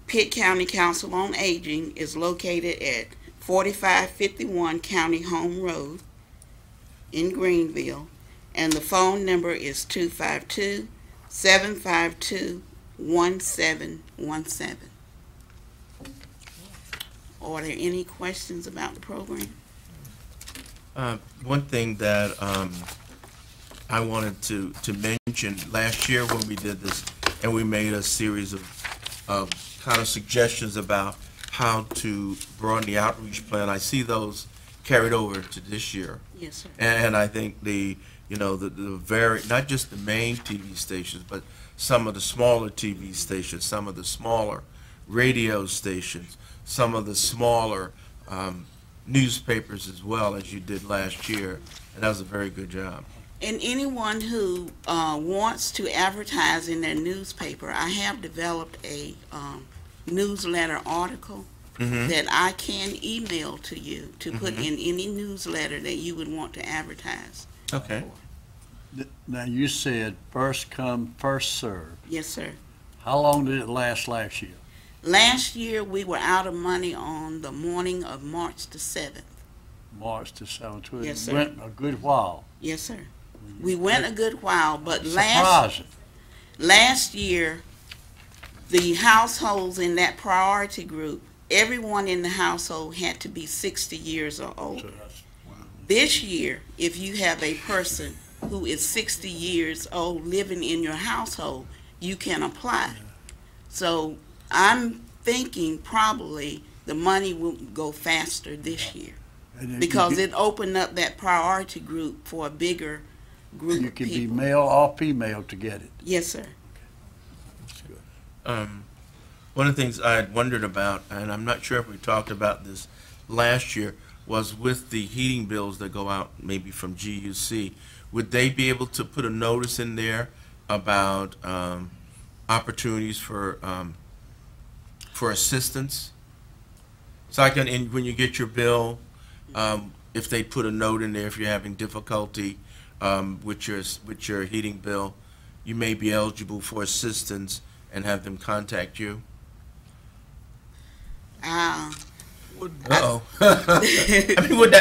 Pitt County Council on Aging is located at 4551 County Home Road in Greenville, and the phone number is 752-1717. Are there any questions about the program? One thing that I wanted to mention, last year when we did this, and we made a series of kind of suggestions about how to broaden the outreach plan. I see those carried over to this year. Yes, sir. And I think the very, not just the main TV stations, but some of the smaller TV stations, some of the smaller radio stations, some of the smaller newspapers as well, as you did last year, and that was a very good job. And anyone who wants to advertise in their newspaper, I have developed a newsletter article that I can email to you to put in any newsletter that you would want to advertise. Okay. Now, you said first come, first served. Yes, sir. How long did it last last year? Last year, we were out of money on the morning of March the 7th. March to 7th. Yes, It sir. went a good while. Yes, sir. We went a good while, but Surprising. last year, the households in that priority group, everyone in the household had to be 60 years or older. So that's- This year, if you have a person who is 60 years old living in your household, you can apply. So I'm thinking probably the money will go faster this year and then because you it opened up that priority group for a bigger group you of can be people. male or female to get it. Yes, sir. That's good. One of the things I had wondered about, and I'm not sure if we talked about this last year, was with the heating bills that go out maybe from GUC, would they be able to put a notice in there about opportunities for assistance? So I can, when you get your bill, if they put a note in there, if you're having difficulty with your heating bill, you may be eligible for assistance and have them contact you. Uh-oh. I mean, would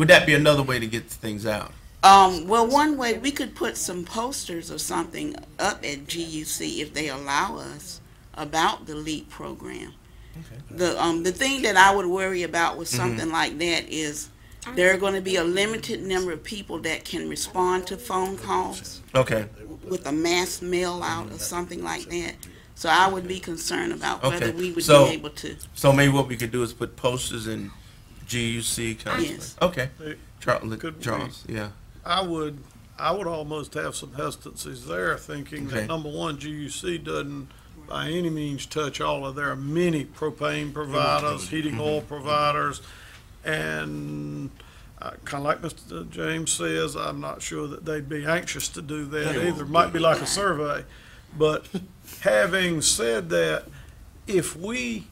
that be another way to get things out? Well, one way we could put some posters or something up at GUC if they allow us about the LEAP program. Okay. The thing that I would worry about with something like that is there are going to be a limited number of people that can respond to phone calls Okay. with a mass mail out or something like that. So I would be concerned about whether Okay. we would So- be able to. So maybe what we could do is put posters in GUC constantly. Yes. Okay. Could we- Charles, yeah. I would almost have some hesitancies there, thinking Okay. that, number one, GUC doesn't by any means touch all of their many propane providers, heating oil providers, and kind of like Mr. James says, I'm not sure that they'd be anxious to do that either. Might be like a survey. But having said that, if we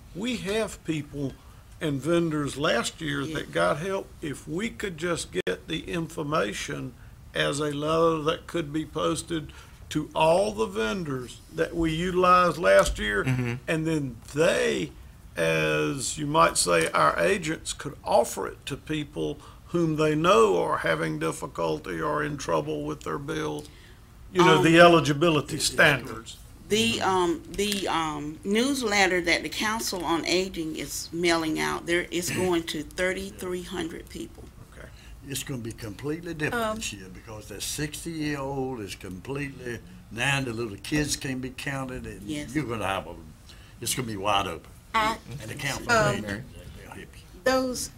have people and vendors last year that got help, if we could just get the information as a letter that could be posted to all the vendors that we utilized last year, and then they, as you might say, our agents could offer it to people whom they know are having difficulty or in trouble with their bills, the eligibility standards. The newsletter that the Council on Aging is mailing out, there is going to 3,300 people. It's going to be completely different this year because that 60-year-old is completely, now the little kids can be counted, and Yes. you're going to have it's going to be wide open. And the council, they'll help you. Those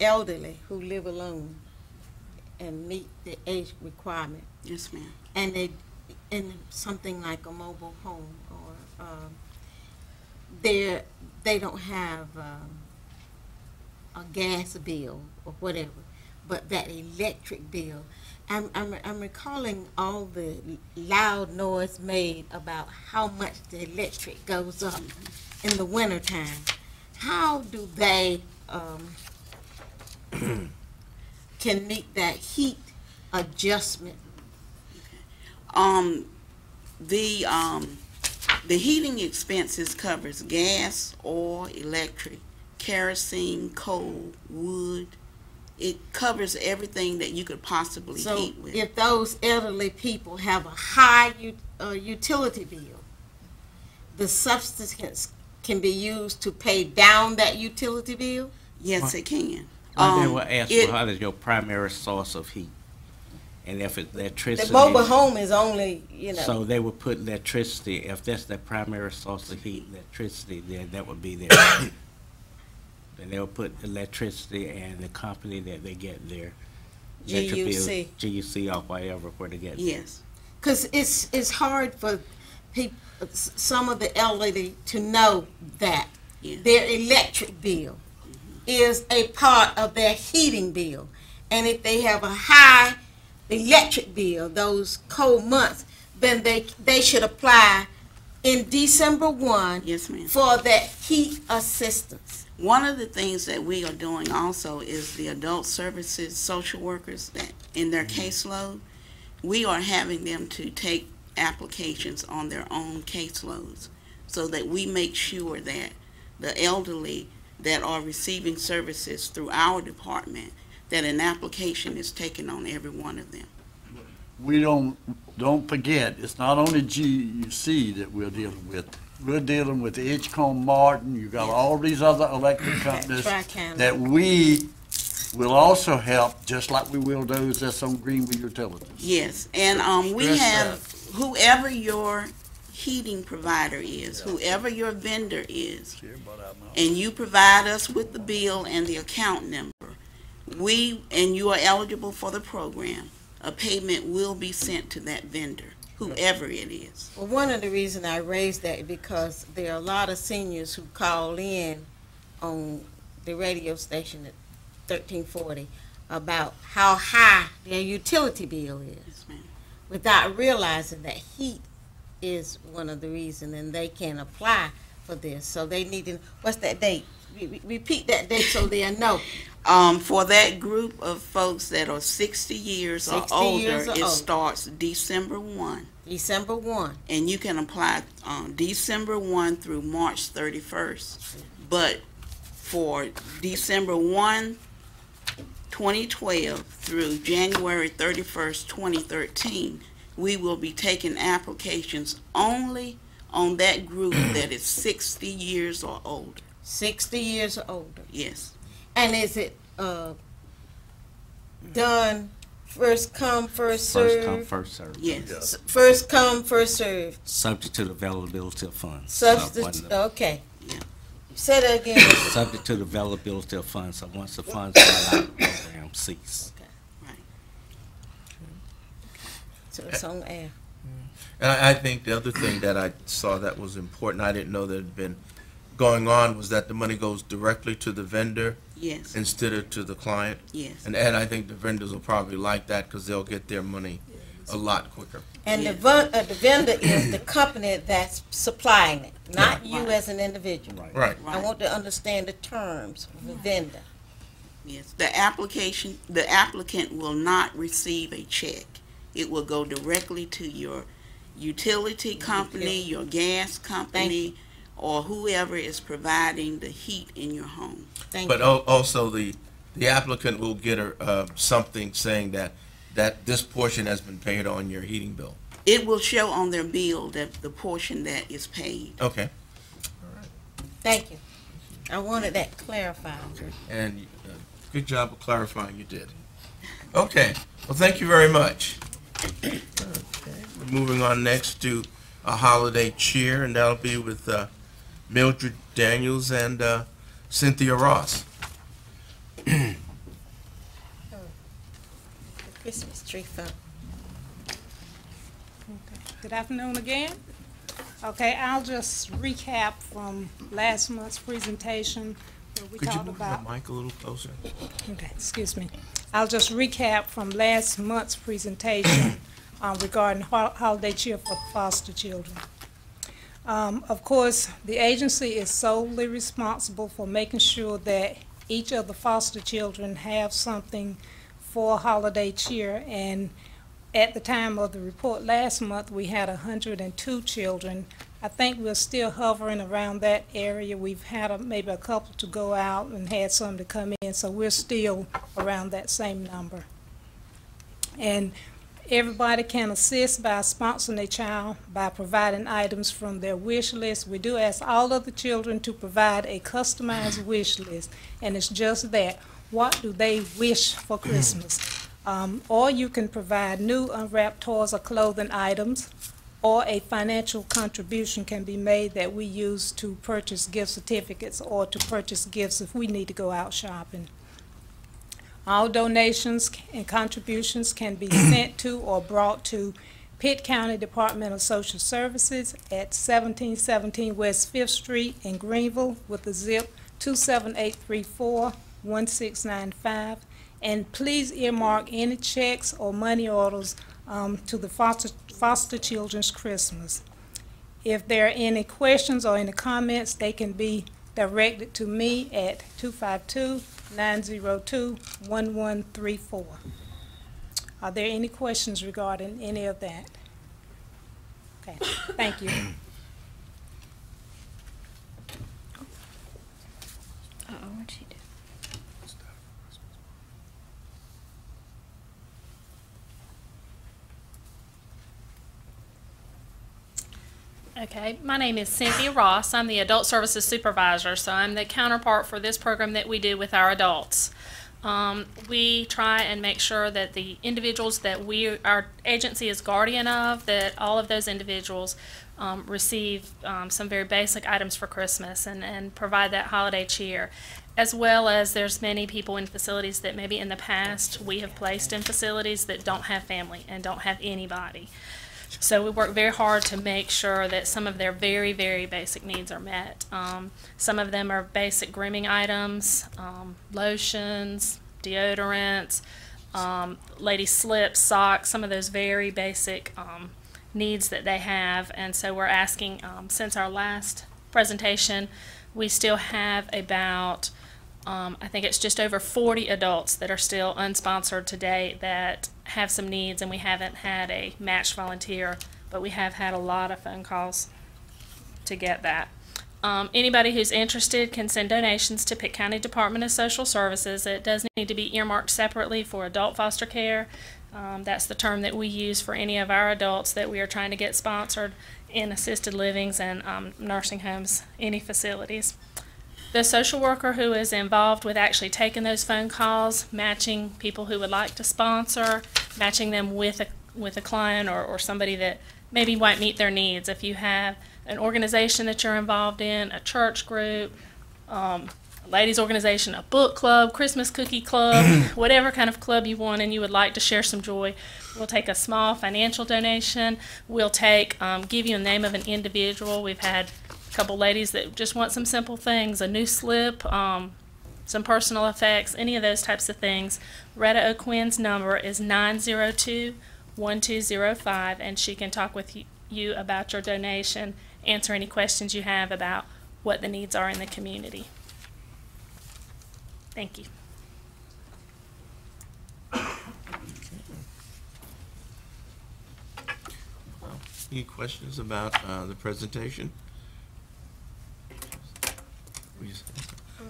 elderly who live alone and meet the age requirement, Yes, ma'am. and they in something like a mobile home, or they don't have a gas bill or whatever, but that electric bill. I'm recalling all the loud noise made about how much the electric goes up in the wintertime. How do they can meet that heat adjustment? The heating expenses covers gas, oil, electric, kerosene, coal, wood. It covers everything that you could possibly So heat with. if those elderly people have a high utility bill, the substance can be used to pay down that utility bill? Yes, it can. They will ask, it- well, how is your primary source of heat? And if it's electricity. The mobile home is only, you know. So they would put electricity, if that's their primary source of heat, electricity, then that would be their. Then they'll put electricity and the company that they get their. electric bill, GUC. GUC or whatever, where they get. Yes. Because it's hard for people, some of the elderly to know that Yeah. their electric bill is a part of their heating bill. And if they have a high electric bill, those cold months, then they should apply in December 1 Yes, ma'am. for that heat assistance. One of the things that we are doing also is the adult services social workers that in their caseload, we are having them to take applications on their own caseloads so that we make sure that the elderly that are receiving services through our department, that an application is taken on every one of them. We don't forget, it's not only GUC that we're dealing with. We're dealing with Edgecombe Martin, you got all these other electric companies Tri-County. that we will also help, just like we will those that's on Greenville Utilities. Yes, and we Stress have, whoever your heating provider is, whoever your vendor is, and you provide us with the bill and the account number, and you are eligible for the program, a payment will be sent to that vendor, whoever it is. Well, one of the reasons I raised that is because there are a lot of seniors who call in on the radio station at 1340 about how high their utility bill is, Yes, ma'am. without realizing that heat is one of the reasons, and they can apply for this. So they need to, what's that date? Repeat that date so they'll know. For that group of folks that are 60 years or 60 older, years or it older. starts December 1. December 1. And you can apply December 1 through March 31st. But for December 1, 2012 through January 31st, 2013, we will be taking applications only on that group that is 60 years or older. 60 years or older. Yes. And is it done first come, first serve? First come, first served. Yes. First come, first served. Subject to the availability of funds. Substitute, okay. Yeah. Say that again. Subject to the availability of funds, so once the funds run out, the program cease. So it's on air. And I think the other thing that I saw that was important, I didn't know that had been going on, was that the money goes directly to the vendor Yes. instead of to the client. Yes. And I think the vendors will probably like that because they'll get their money a lot quicker. And Yeah. the vendor is the company that's supplying it, not you Right. as an individual. Right. I want to understand the terms of the vendor. Yes. The applicant will not receive a check. It will go directly to your utility company, your gas company, or whoever is providing the heat in your home. Thank But you. also the applicant will get something saying that this portion has been paid on your heating bill. It will show on their bill that the portion that is paid. Okay. Thank you. I wanted that clarified. And good job of clarifying, you did. Okay, well, thank you very much. Okay. We're moving on next to a holiday cheer, and that'll be with Mildred Daniels and Cynthia Ross. The Christmas tree fund. Good afternoon again. Okay, I'll just recap from last month's presentation where we Could you talked move about. the mic a little closer? Okay, excuse me. I'll just recap from last month's presentation regarding holiday cheer for foster children. Of course, the agency is solely responsible for making sure that each of the foster children have something for holiday cheer, and at the time of the report last month, we had 102 children. I think we're still hovering around that area. We've had maybe a couple to go out and had some to come in, so we're still around that same number. And Everybody can assist by sponsoring a child by providing items from their wish list. We do ask all of the children to provide a customized wish list, and it's just that. What do they wish for Christmas? Or you can provide new unwrapped toys or clothing items, or a financial contribution can be made that we use to purchase gift certificates or to purchase gifts if we need to go out shopping. All donations and contributions can be sent to or brought to Pitt County Department of Social Services at 1717 West 5th Street in Greenville with the zip 27834-1695. And please earmark any checks or money orders to the Foster Children's Christmas. If there are any questions or any comments, they can be directed to me at 252-902-1134. Are there any questions regarding any of that? Okay, thank you. What'd she do? Okay, my name is Cynthia Ross. I'm the Adult Services Supervisor, so I'm the counterpart for this program that we do with our adults. We try and make sure that the individuals that our agency is guardian of, that all of those individuals receive some very basic items for Christmas and provide that holiday cheer. As well as there's many people in facilities that maybe in the past we have placed in facilities that don't have family and don't have anybody. So we work very hard to make sure that some of their very, very basic needs are met. Some of them are basic grooming items, lotions, deodorants, lady slips, socks, some of those very basic needs that they have. And so we're asking, since our last presentation, we still have about, I think it's just over 40 adults that are still unsponsored today that have some needs, and we haven't had a matched volunteer, but we have had a lot of phone calls to get that. Anybody who's interested can send donations to Pitt County Department of Social Services. It does need to be earmarked separately for adult foster care. That's the term that we use for any of our adults that we are trying to get sponsored in assisted livings and nursing homes, any facilities. The social worker who is involved with actually taking those phone calls, matching people who would like to sponsor, matching them with a client or somebody that maybe might meet their needs. If you have an organization that you're involved in, a church group, a ladies organization, a book club, Christmas cookie club, whatever kind of club you want and you would like to share some joy, we'll take a small financial donation. We'll take, give you a name of an individual. We've had a couple ladies that just want some simple things, a new slip, some personal effects, any of those types of things. Retta O'Quinn's number is 902-1205, and she can talk with you about your donation, answer any questions you have about what the needs are in the community. Thank you. Any questions about the presentation?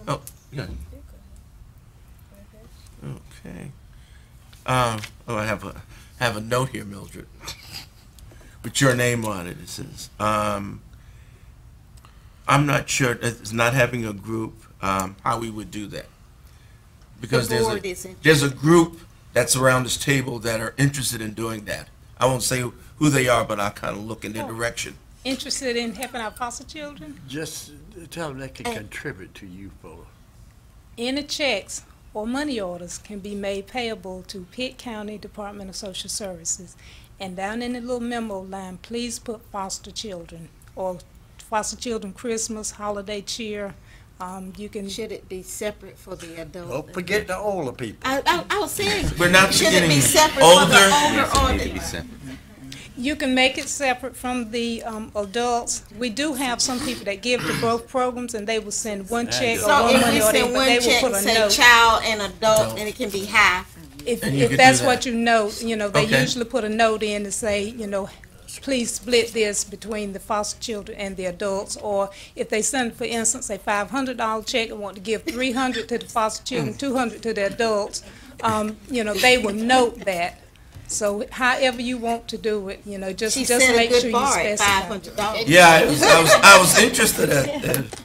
Oh, yeah. Okay. I have a note here, Mildred, with your name on it. It says, I'm not sure, it's not having a group, how we would do that. Because there's a group that's around this table that are interested in doing that. I won't say who they are, but I'll kind of look in their direction. Interested in helping our foster children? Just tell them they can contribute to you for. Any checks or money orders can be made payable to Pitt County Department of Social Services. And down in the little memo line, please put foster children or foster children Christmas, holiday cheer. You can. Should it be separate for the adult? Don't forget the older people. I was saying, We're not should it getting be separate older. for the older or the? You can make it separate from the adults. We do have some people that give to both programs, and they will send one check or So one if money we order, send but one they will check, put a say note. child and adult, and it can be half. If And you could that's do what that. you know, they Okay. usually put a note in to say, please split this between the foster children and the adults. Or if they send, for instance, a $500 check and want to give $300 to the foster children, $200 to the adults, they will note that. So however you want to do it, you know, just She set a make good sure you bar at specify. $500. Yeah, I was interested at.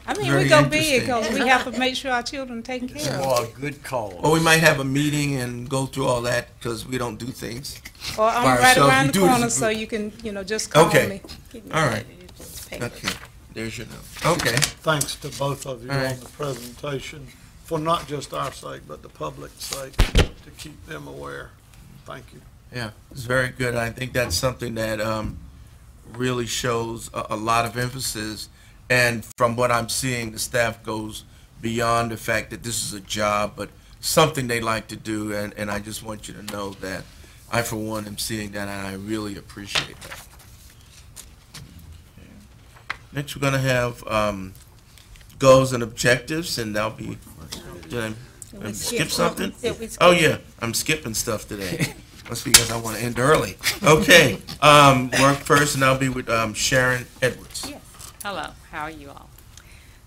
I mean, Very we go interesting. big because we have to make sure our children are taken care of. Oh, good call. Or we might have a meeting and go through all that because we don't do things. Or I'm by right ourselves. around We the do it as a corner, so group. you can, you know, just call Okay. me. All right. Okay, there's your note. Okay. Thanks to both of you All right. on the presentation, for not just our sake, but the public's sake, to keep them aware. Thank you. Yeah, it's very good. I think that's something that really shows a lot of emphasis. And from what I'm seeing, the staff goes beyond the fact that this is a job, but something they like to do. And I just want you to know that I, for one, am seeing that, and I really appreciate that. Next, we're going to have goals and objectives, and that'll be, did I skip something? Oh, yeah, I'm skipping stuff today. That's because I want to end early. Okay, work first, and I'll be with Sharon Edwards. Yes. Hello, how are you all?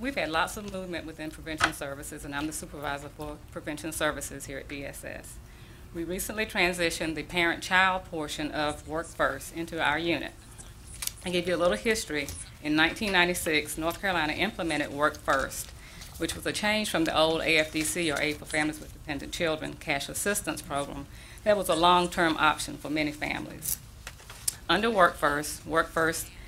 We've had lots of movement within prevention services, and I'm the supervisor for prevention services here at DSS. We recently transitioned the parent-child portion of Work First into our unit. I'll give you a little history. In 1996, North Carolina implemented Work First, which was a change from the old AFDC, or Aid for Families with Dependent Children, cash assistance program. That was a long-term option for many families. Under Work First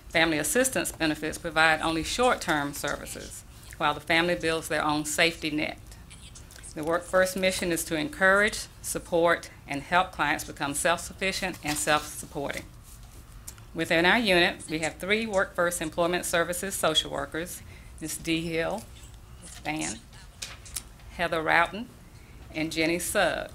family assistance benefits provide only short-term services, while the family builds their own safety net. The Work First mission is to encourage, support, and help clients become self-sufficient and self-supporting. Within our unit, we have 3 Work First Employment Services social workers, Ms. D. Hill, Ms. Van, Heather Roughton, and Jenny Sugg.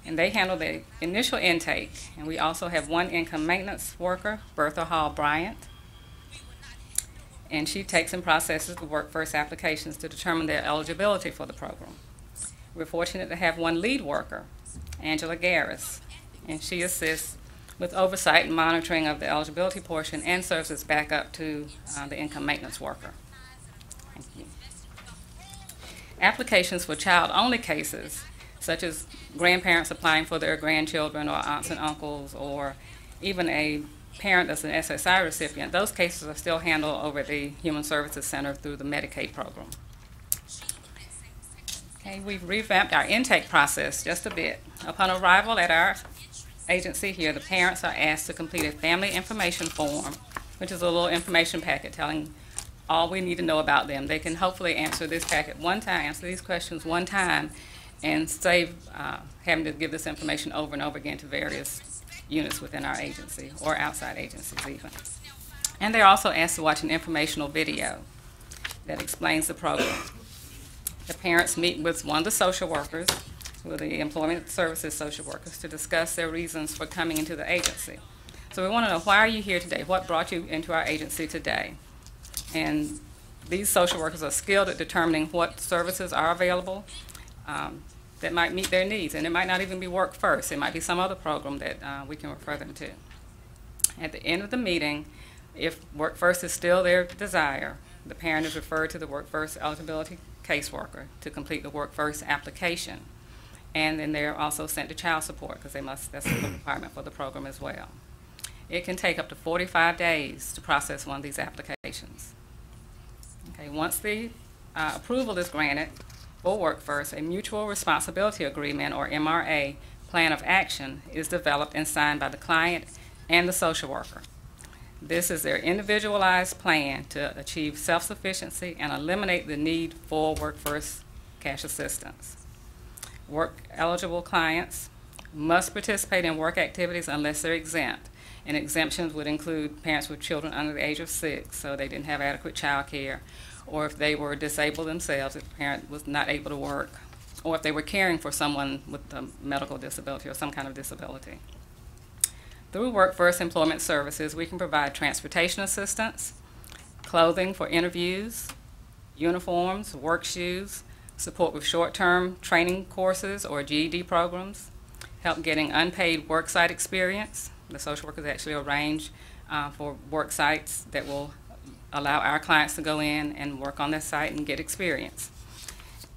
And they handle the initial intake. And we also have 1 income maintenance worker, Bertha Hall Bryant, and she takes and processes the Work First applications to determine their eligibility for the program. We're fortunate to have 1 lead worker, Angela Garris, and she assists with oversight and monitoring of the eligibility portion and serves as backup to the income maintenance worker. Thank you. Applications for child-only cases, such as grandparents applying for their grandchildren, or aunts and uncles, or even a parent that's an SSI recipient, those cases are still handled over at the Human Services Center through the Medicaid program. Okay, we've revamped our intake process just a bit. Upon arrival at our agency here, the parents are asked to complete a family information form, which is a little information packet telling all we need to know about them. They can hopefully answer this packet one time, answer these questions one time, and save having to give this information over and over again to various units within our agency or outside agencies even. And they're also asked to watch an informational video that explains the program. The parents meet with one of the social workers, with the employment services social workers, to discuss their reasons for coming into the agency. So we want to know, why are you here today? What brought you into our agency today? And these social workers are skilled at determining what services are available that might meet their needs. And it might not even be Work First. It might be some other program that we can refer them to. At the end of the meeting, if Work First is still their desire, the parent is referred to the Work First eligibility caseworker to complete the Work First application. And then they're also sent to child support, because that's a requirement for the program as well. It can take up to 45 days to process one of these applications. Okay, once the approval is granted for Work First, a mutual responsibility agreement, or MRA, plan of action is developed and signed by the client and the social worker. This is their individualized plan to achieve self-sufficiency and eliminate the need for Work First cash assistance. Work-eligible clients must participate in work activities unless they're exempt. And exemptions would include parents with children under the age of 6, so they didn't have adequate child care, or if they were disabled themselves, if the parent was not able to work, or if they were caring for someone with a medical disability or some kind of disability. Through Work First Employment Services, we can provide transportation assistance, clothing for interviews, uniforms, work shoes, support with short-term training courses or GED programs, help getting unpaid worksite experience. The social workers actually arrange for work sites that will allow our clients to go in and work on their site and get experience.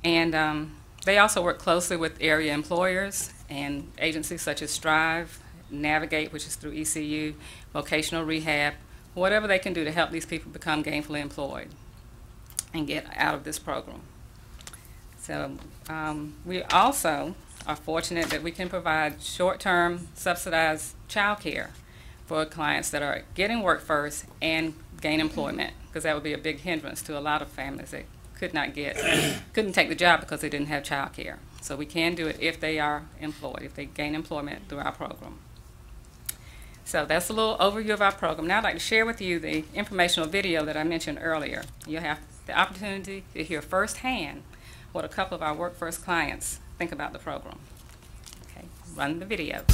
And They also work closely with area employers and agencies such as Strive, Navigate, which is through ECU, vocational rehab, whatever they can do to help these people become gainfully employed and get out of this program. So we also are fortunate that we can provide short-term subsidized child care for clients that are getting work first and gain employment, because that would be a big hindrance to a lot of families that couldn't take the job because they didn't have child care. So we can do it if they are employed, if they gain employment through our program. So that's a little overview of our program. Now I'd like to share with you the informational video that I mentioned earlier. You'll have the opportunity to hear firsthand what a couple of our Work First clients think about the program. Okay, run the video.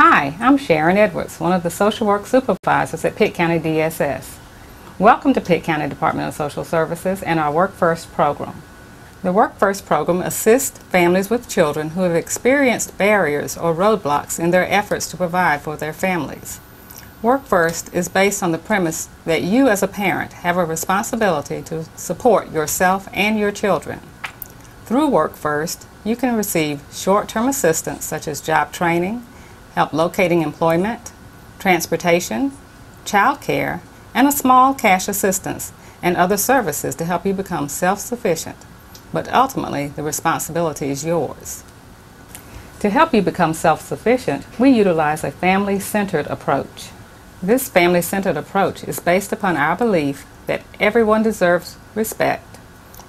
Hi, I'm Sharon Edwards, one of the social work supervisors at Pitt County DSS. Welcome to Pitt County Department of Social Services and our Work First program. The Work First program assists families with children who have experienced barriers or roadblocks in their efforts to provide for their families. Work First is based on the premise that you as a parent have a responsibility to support yourself and your children. Through Work First, you can receive short-term assistance such as job training, help locating employment, transportation, child care, and a small cash assistance and other services to help you become self-sufficient. But ultimately, the responsibility is yours. To help you become self-sufficient, we utilize a family-centered approach. This family-centered approach is based upon our belief that everyone deserves respect,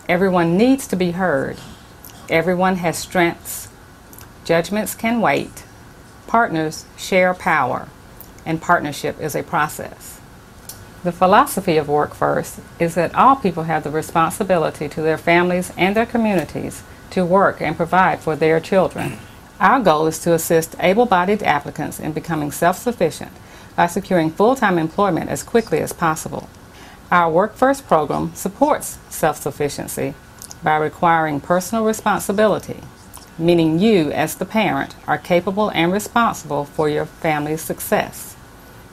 everyone needs to be heard, everyone has strengths, judgments can wait, partners share power, and partnership is a process. The philosophy of Work First is that all people have the responsibility to their families and their communities to work and provide for their children. Our goal is to assist able-bodied applicants in becoming self-sufficient by securing full-time employment as quickly as possible. Our Work First program supports self-sufficiency by requiring personal responsibility, meaning you, as the parent, are capable and responsible for your family's success,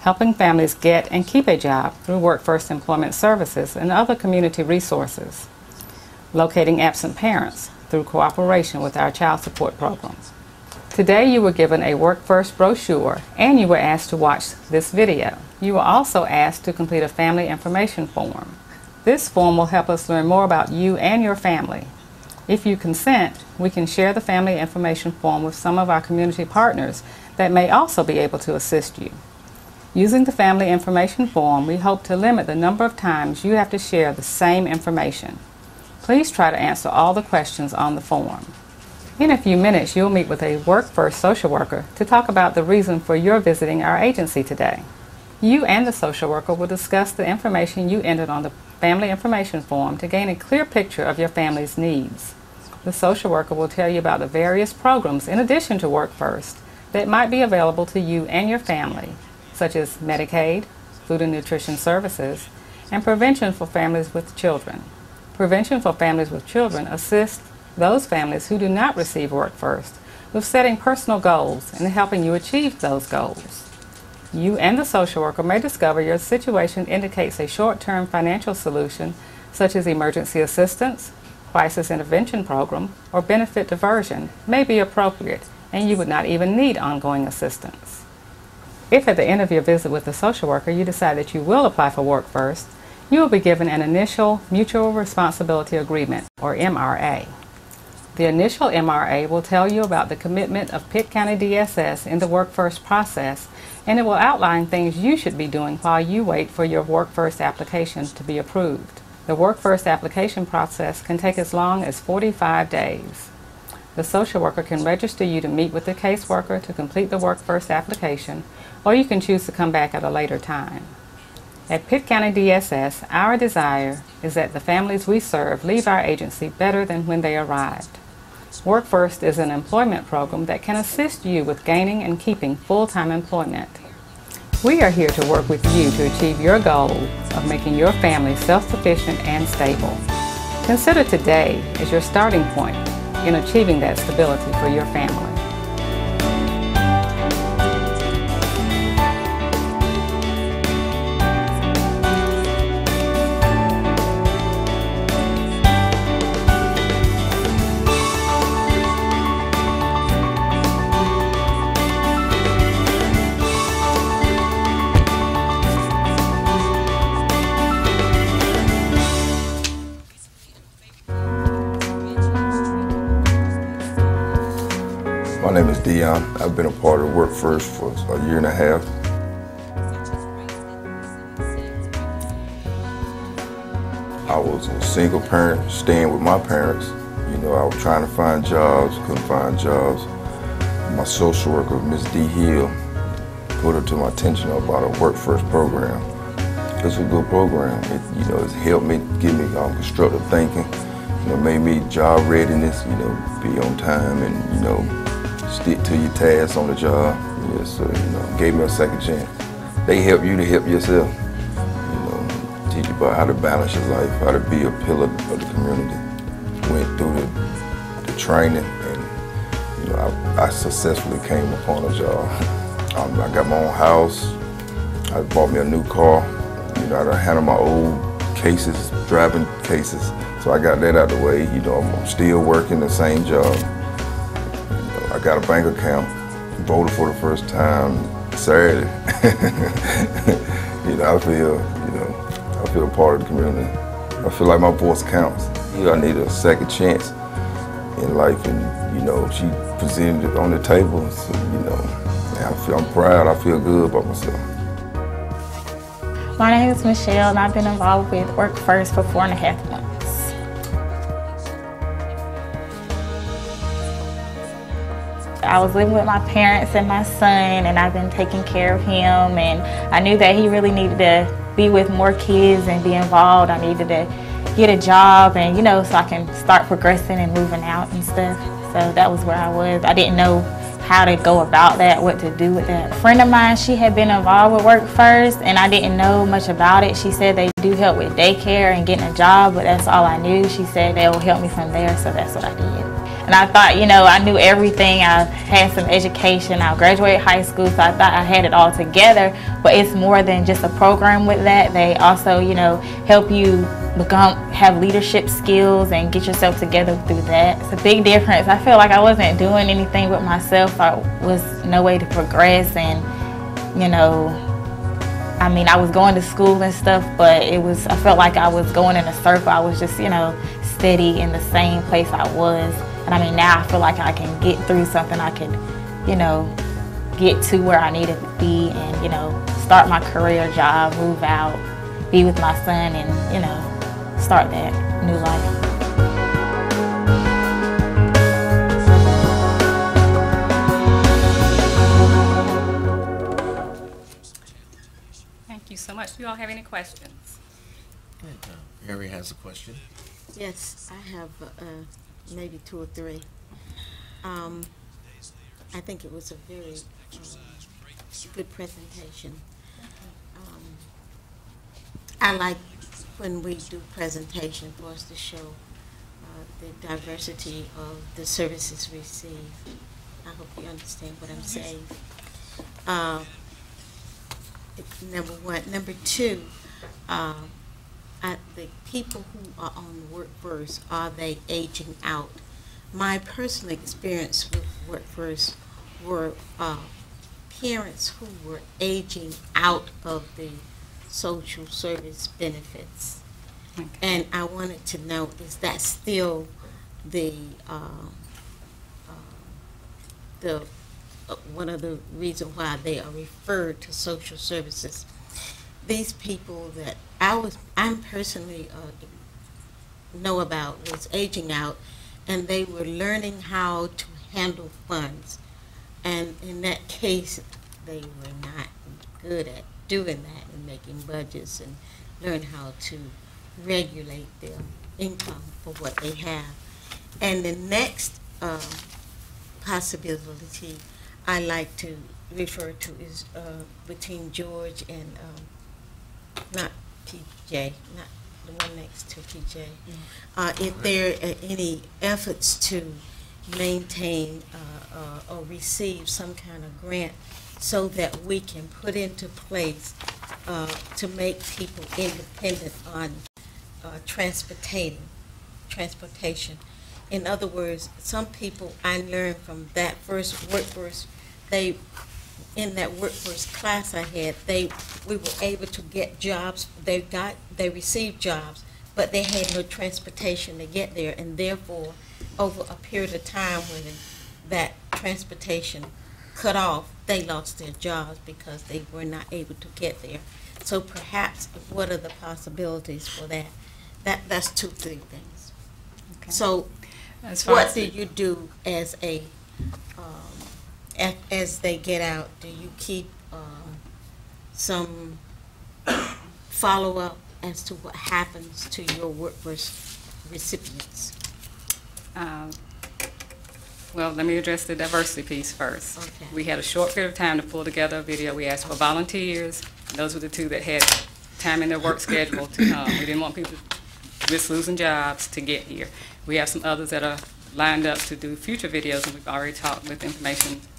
helping families get and keep a job through Work First Employment Services and other community resources, locating absent parents through cooperation with our child support programs. Today you were given a Work First brochure and you were asked to watch this video. You were also asked to complete a family information form. This form will help us learn more about you and your family. If you consent, we can share the family information form with some of our community partners that may also be able to assist you. Using the family information form, we hope to limit the number of times you have to share the same information. Please try to answer all the questions on the form. In a few minutes, you'll meet with a Work First social worker to talk about the reason for your visiting our agency today. You and the social worker will discuss the information you entered on the family information form to gain a clear picture of your family's needs. The social worker will tell you about the various programs in addition to Work First that might be available to you and your family, such as Medicaid, food and nutrition services, and prevention for families with children. Prevention for families with children assists those families who do not receive Work First with setting personal goals and helping you achieve those goals. You and the social worker may discover your situation indicates a short-term financial solution such as emergency assistance, crisis intervention program, or benefit diversion may be appropriate and you would not even need ongoing assistance. If at the end of your visit with the social worker you decide that you will apply for Work First, you will be given an initial Mutual Responsibility Agreement, or MRA. The initial MRA will tell you about the commitment of Pitt County DSS in the Work First process, and it will outline things you should be doing while you wait for your Work First application to be approved. The Work First application process can take as long as 45 days. The social worker can register you to meet with the caseworker to complete the Work First application, or you can choose to come back at a later time. At Pitt County DSS, our desire is that the families we serve leave our agency better than when they arrived. Work First is an employment program that can assist you with gaining and keeping full-time employment. We are here to work with you to achieve your goal of making your family self-sufficient and stable. Consider today as your starting point in achieving that stability for your family. My name is Dion. I've been a part of Work First for a year and a half. I was a single parent, staying with my parents. You know, I was trying to find jobs, couldn't find jobs. My social worker, Ms. D. Hill, put it to my attention about a Work First program. It's a good program. It's helped me, give me constructive thinking. Made me job readiness. Be on time and stick to your tasks on the job. Yes, so gave me a second chance. They help you to help yourself. Teach you about how to balance your life, how to be a pillar of the community. Went through the training, and I successfully came upon a job. I got my own house. I bought me a new car. I done handled my old cases, driving cases. So I got that out of the way. I'm still working the same job. I got a bank account. Voted for the first time Saturday. I feel a part of the community. I feel like my voice counts. I need a second chance in life, and she presented it on the table. So I'm proud. I feel good about myself. My name is Michelle, and I've been involved with Work First for 4.5 months. I was living with my parents and my son, and I've been taking care of him, and I knew that he really needed to be with more kids and be involved. I needed to get a job and, so I can start progressing and moving out and stuff. So that was where I was. I didn't know how to go about that, what to do with that. A friend of mine, she had been involved with Work First, and I didn't know much about it. She said they do help with daycare and getting a job, but that's all I knew. She said they will help me from there, so that's what I did. And I thought, I knew everything. I had some education. I graduated high school, so I thought I had it all together. But it's more than just a program with that. They also, help you have leadership skills and get yourself together through that. It's a big difference. I feel like I wasn't doing anything with myself. I was no way to progress, and, I was going to school and stuff, but I felt like I was going in a circle. I was just, steady in the same place I was. And now I feel like I can get through something. I can, get to where I need to be and, start my career job, move out, be with my son and, start that new life. Thank you so much. Do you all have any questions? Mary has a question. Yes, I have maybe 2 or 3. I think it was a very good presentation. I like when we do presentation for us to show the diversity of the services received. I hope you understand what I'm saying. Number 1. Number 2, the people who are on Work First, are they aging out? My personal experience with Work First were parents who were aging out of the social service benefits. Okay. And I wanted to know, is that still the one of the reasons why they are referred to social services? These people that I'm personally know about was aging out, and they were learning how to handle funds. And in that case, they were not good at doing that and making budgets and learn how to regulate their income for what they have. And the next possibility I like to refer to is between George and not PJ, not the one next to PJ. If there are any efforts to maintain or receive some kind of grant so that we can put into place to make people independent on transportation. In other words, some people I learned from that first workforce, in that workforce class I had, we were able to get jobs. They received jobs, but they had no transportation to get there, and therefore, over a period of time when that transportation cut off, they lost their jobs because they were not able to get there. So perhaps, what are the possibilities for that? That's two, three things. Okay. So, what do you do as a as they get out? Do you keep some follow-up as to what happens to your workforce recipients? Well, let me address the diversity piece first. Okay. We had a short period of time to pull together a video. We asked for volunteers. Those were the two that had time in their work schedule to come. We didn't want people to risk losing jobs to get here. We have some others that are lined up to do future videos, and we've already talked with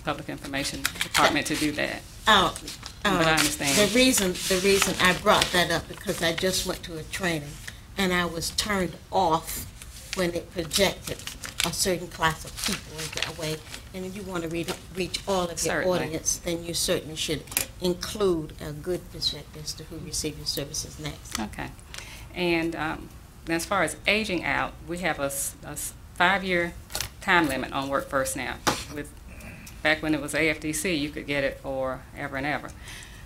Public Information Department to do that. But I understand. The reason I brought that up because I just went to a training, and I was turned off when it projected a certain class of people in that way. And if you want to reach all of your audience, then you certainly should include a good perspective as to who receives your services next. Okay. And as far as aging out, we have a 5-year time limit on Work First now. Back when it was AFDC, you could get it for ever and ever.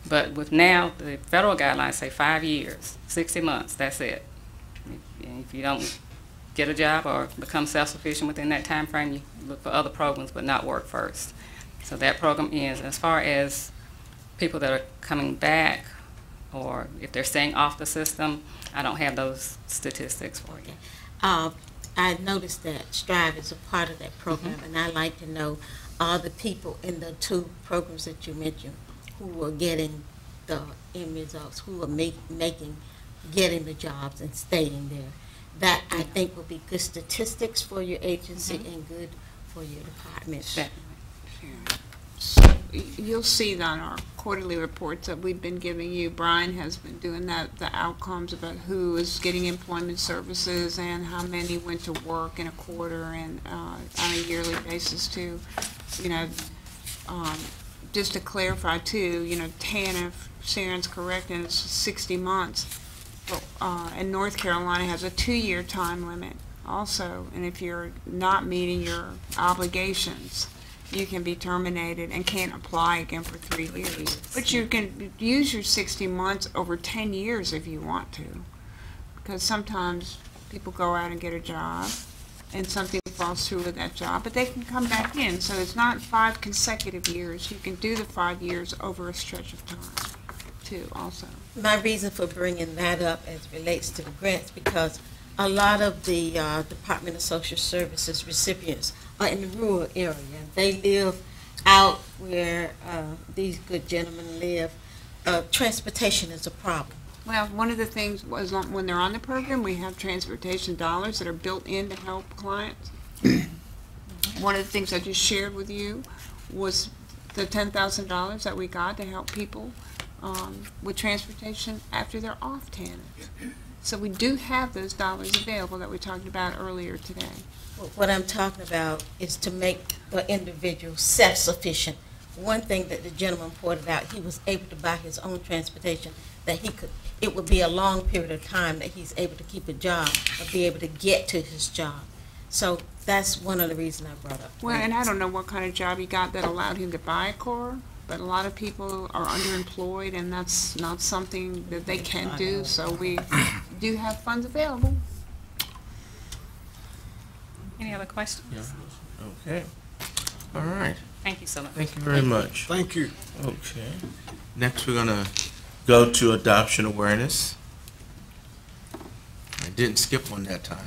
But with now, the federal guidelines say 5 years, 60 months, that's it. If you don't get a job or become self-sufficient within that time frame, you look for other programs, but not Work First. So that program ends. As far as people that are coming back, or if they're staying off the system, I don't have those statistics for you. I noticed that Strive is a part of that program, and I'd like to know all the people in the two programs that you mentioned who are getting the end results, who are getting the jobs and staying there. That, I think, will be good statistics for your agency and good for your department. So you'll see on our quarterly reports that we've been giving you, Brian has been doing that, the outcomes about who is getting employment services and how many went to work in a quarter and on a yearly basis too. You know, just to clarify too, you know, Tana, if Sharon's correct, and it's 60 months. And North Carolina has a 2-year time limit also, and if you're not meeting your obligations, you can be terminated and can't apply again for 3 years. But you can use your 60 months over 10 years if you want to, because sometimes people go out and get a job and something falls through with that job, but they can come back in. So it's not 5 consecutive years. You can do the 5 years over a stretch of time too also. My reason for bringing that up as relates to the grants, because a lot of the Department of Social Services recipients are in the rural area. They live out where these good gentlemen live. Transportation is a problem. Well, one of the things was when they're on the program, we have transportation dollars that are built in to help clients. One of the things I just shared with you was the $10,000 that we got to help people with transportation after they're off TANF. So we do have those dollars available that we talked about earlier today. What I'm talking about is to make the individual self-sufficient. One thing that the gentleman pointed out, he was able to buy his own transportation, that he could, it would be a long period of time that he's able to keep a job or be able to get to his job. So that's one of the reasons I brought up. Well, and I don't know what kind of job he got that allowed him to buy a car, but a lot of people are underemployed, and that's not something that they can do, so we do have funds available. Any other questions? Yeah. Okay. All right. Thank you so much. Thank you very much. Thank you. Okay. Next, we're going to go to adoption awareness. I didn't skip one that time.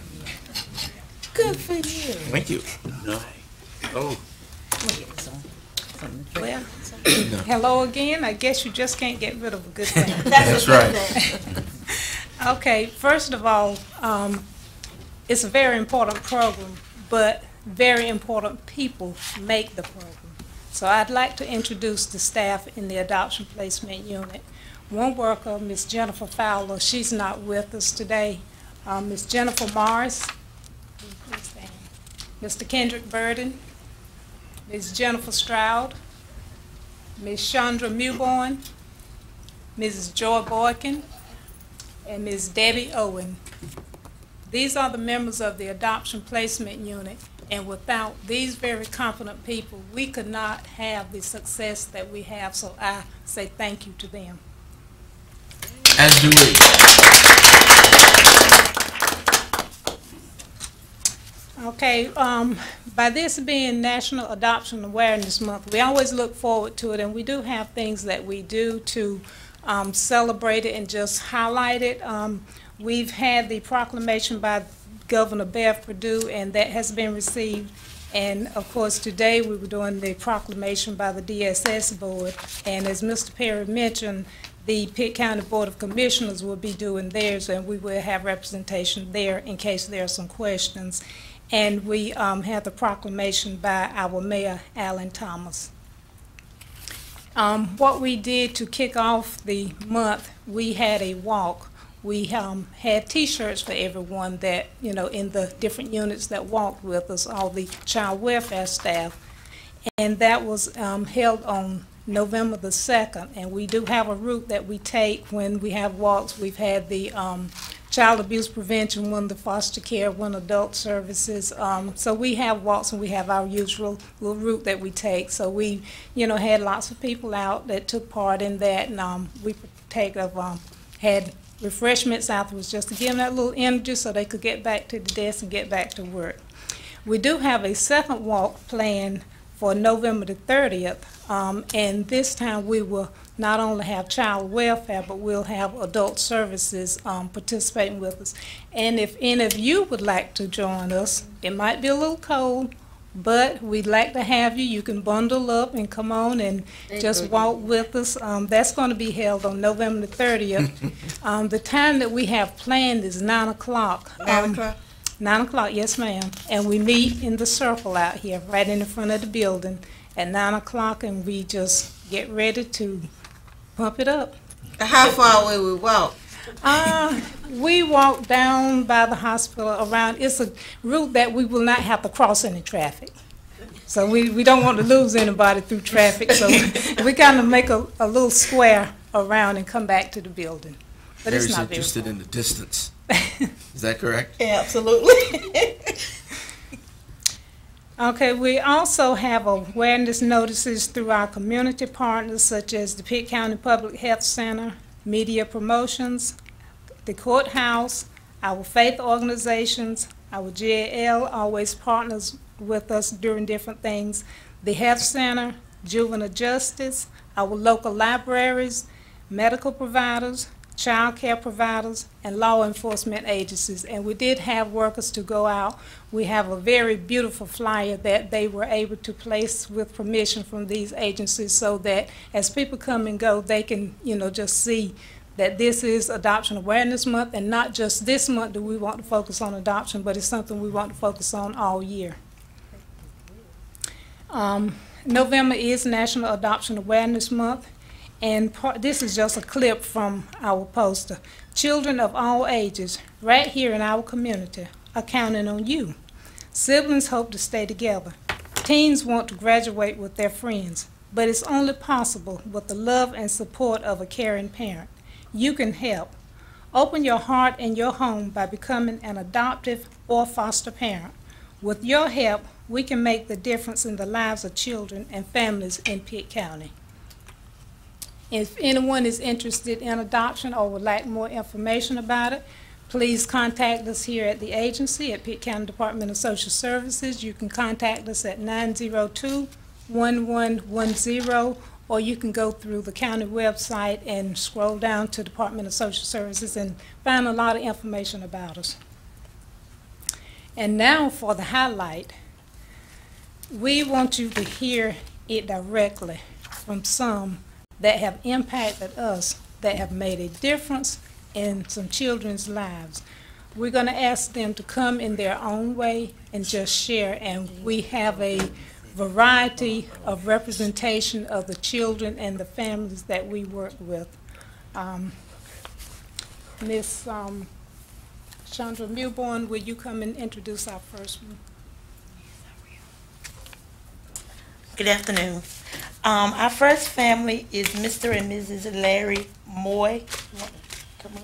Good for you. Thank you. No. Oh, Well, hello again. I guess you just can't get rid of a good thing. That's right. Okay, first of all, it's a very important program, but very important people make the program. So I'd like to introduce the staff in the adoption placement unit. One worker, Ms. Jennifer Fowler, she's not with us today. Ms. Jennifer Morris, Mr. Kendrick Burden, Ms. Jennifer Stroud, Ms. Chandra Mewborn, Mrs. Joy Boykin, and Ms. Debbie Owen. These are the members of the adoption placement unit, and without these very competent people, we could not have the success that we have, so I say thank you to them. As do we. Okay, by this being National Adoption Awareness Month, we always look forward to it, and we do have things that we do to celebrate it and just highlight it. We've had the proclamation by Governor Bev Perdue, and that has been received. And of course, today we were doing the proclamation by the DSS Board, and as Mr. Perry mentioned, the Pitt County Board of Commissioners will be doing theirs, and we will have representation there in case there are some questions. And we had the proclamation by our Mayor, Alan Thomas. What we did to kick off the month, we had a walk. We had T-shirts for everyone that, in the different units that walked with us, all the child welfare staff. And that was held on November the 2nd. And we do have a route that we take when we have walks. We've had the child abuse prevention, one the foster care, one adult services. So we have walks and we have our usual little route that we take. So we, had lots of people out that took part in that, and we had refreshments afterwards just to give them that little energy so they could get back to the desk and get back to work. We do have a second walk planned for November the 30th, and this time we will not only have child welfare, but we'll have adult services participating with us. And if any of you would like to join us, it might be a little cold, but we'd like to have you. You can bundle up and come on and just walk with us. That's going to be held on November the 30th. The time that we have planned is 9 o'clock. 9 o'clock? 9 o'clock, yes, ma'am. And we meet in the circle out here, right in the front of the building at 9 o'clock, and we just get ready to pump it up. How far away we walk? We walk down by the hospital around. It's a route that we will not have to cross any traffic. So we don't want to lose anybody through traffic. So we kind of make a little square around and come back to the building. But Mary's it's not very interested in the distance. Is that correct? Absolutely. Okay, we also have awareness notices through our community partners such as the Pitt County Public Health Center, Media Promotions, the courthouse, our faith organizations, our JL always partners with us during different things, the health center, juvenile justice, our local libraries, medical providers, child care providers, and law enforcement agencies. And we did have workers to go out. We have a very beautiful flyer that they were able to place with permission from these agencies so that as people come and go, they can, just see that this is Adoption Awareness Month, and not just this month do we want to focus on adoption, but it's something we want to focus on all year. November is National Adoption Awareness Month. And this is just a clip from our poster. Children of all ages, right here in our community, are counting on you. Siblings hope to stay together. Teens want to graduate with their friends, but it's only possible with the love and support of a caring parent. You can help. Open your heart and your home by becoming an adoptive or foster parent. With your help, we can make the difference in the lives of children and families in Pitt County. If anyone is interested in adoption or would like more information about it, please contact us here at the agency at Pitt County Department of Social Services. You can contact us at 902-1110, or you can go through the county website and scroll down to Department of Social Services and find a lot of information about us. And now for the highlight. We want you to hear it directly from some that have impacted us, that have made a difference in some children's lives. We're going to ask them to come in their own way and just share, and we have a variety of representation of the children and the families that we work with. Ms. Chandra Milborn, will you come and introduce our first one? Good afternoon. Our first family is Mr. and Mrs. Larry Moy. Come on.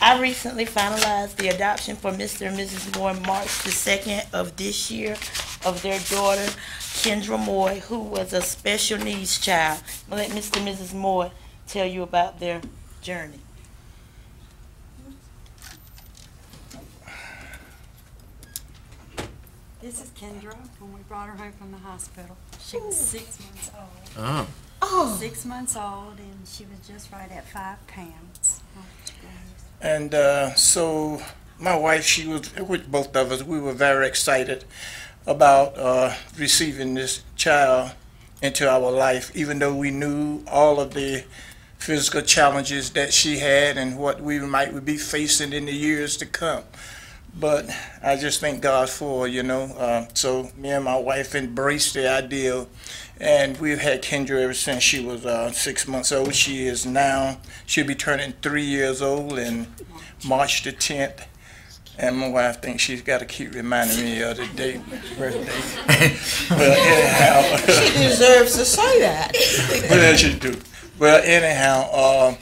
I recently finalized the adoption for Mr. and Mrs. Moy March the 2nd of this year of their daughter, Kendra Moy, who was a special needs child. I'll let Mr. and Mrs. Moy tell you about their journey. This is Kendra, when we brought her home from the hospital. She was 6 months old. Oh. Oh. 6 months old, and she was just right at 5 pounds. And so my wife, she was with both of us. We were very excited about receiving this child into our life, even though we knew all of the physical challenges that she had and what we might be facing in the years to come. But I just thank God for, so me and my wife embraced the idea, and we've had Kendra ever since she was 6 months old. She is now, she'll be turning 3 years old in March the 10th. And my wife thinks she's got to keep reminding me of the date, birthday. But anyhow. She deserves to say that. Well, she do. Well, anyhow,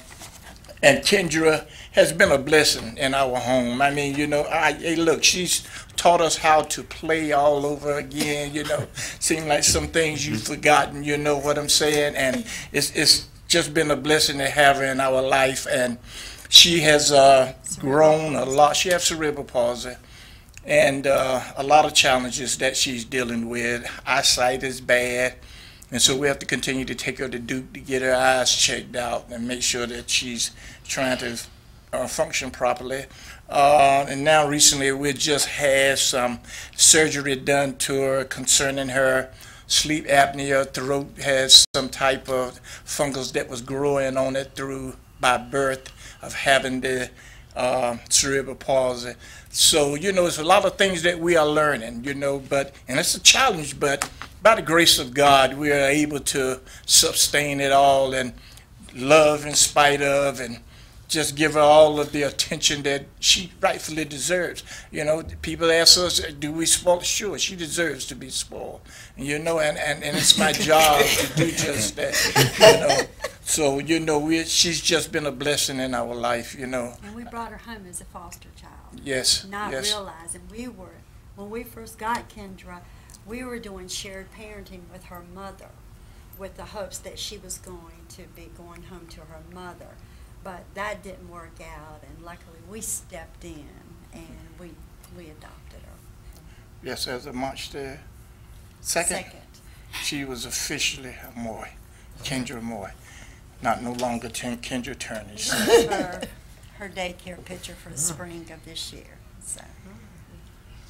and Kendra has been a blessing in our home. I mean, hey, look, she's taught us how to play all over again, Seem like some things you've forgotten, you know what I'm saying? And it's just been a blessing to have her in our life. And she has grown a lot. She has cerebral palsy and a lot of challenges that she's dealing with. Eyesight is bad. And so we have to continue to take her to Duke to get her eyes checked out and make sure that she's trying to function properly. And now recently we just had some surgery done to her concerning her sleep apnea. Throat has some type of fungus that was growing on it by birth of having the cerebral palsy. So, it's a lot of things that we are learning, and it's a challenge, but by the grace of God, we are able to sustain it all and love in spite of, and just give her all of the attention that she rightfully deserves. People ask us, do we spoil her? Sure, she deserves to be spoiled. And it's my job to do just that, So, she's just been a blessing in our life, And we brought her home as a foster child. Yes, Not yes. realizing when we first got Kendra, we were doing shared parenting with her mother with the hopes that she was going to be going home to her mother. But that didn't work out, and luckily we stepped in and we adopted her. Yes, as of March the 2nd, she was officially a Moy, Kendra Moy, no longer Kendra Turner. Her daycare picture for the spring of this year. So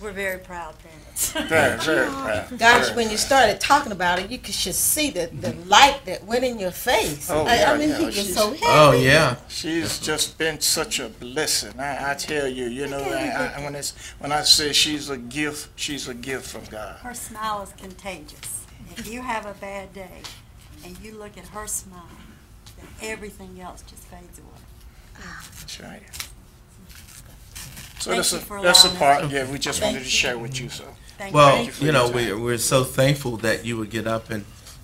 we're very proud parents. Very, very proud. Gosh, when you started talking about it, you could just see the light that went in your face. Oh, I mean, he was so happy. Oh, yeah. She's just been such a blessing. I tell you, when I say she's a gift from God. Her smile is contagious. If you have a bad day and you look at her smile, then everything else just fades away. That's right. So that's the part, we just wanted to share with you. So, well, we're so thankful that you would get up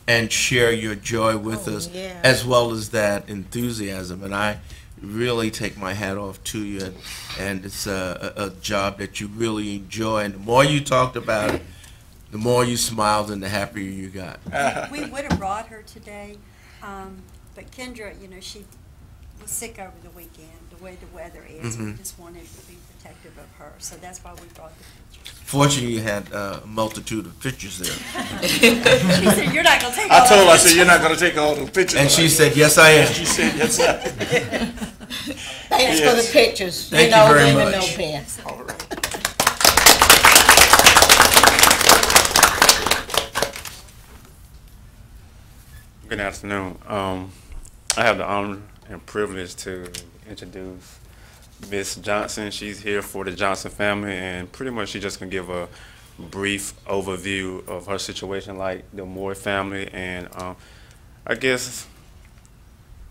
and share your joy with us, as well as that enthusiasm. And I really take my hat off to you. And it's a job that you really enjoy. And the more you talked about it, the more you smiled and the happier you got. We would have brought her today, but Kendra, she was sick over the weekend, the way the weather is. We just wanted to be protective of her, so that's why we brought the pictures. Fortunately, you had a multitude of pictures there. She said, "You're not going to take all the pictures." I told her, I said, "You're not going to take all the pictures." And she said, "Yes, I am." She said, "Yes, I am." Thanks for the pictures. Thank you very much. No pants. All right. Good afternoon. I have the honor and privilege to introduce Miss Johnson. She's here for the Johnson family, and pretty much she's just gonna give a brief overview of her situation, like the Moore family, and I guess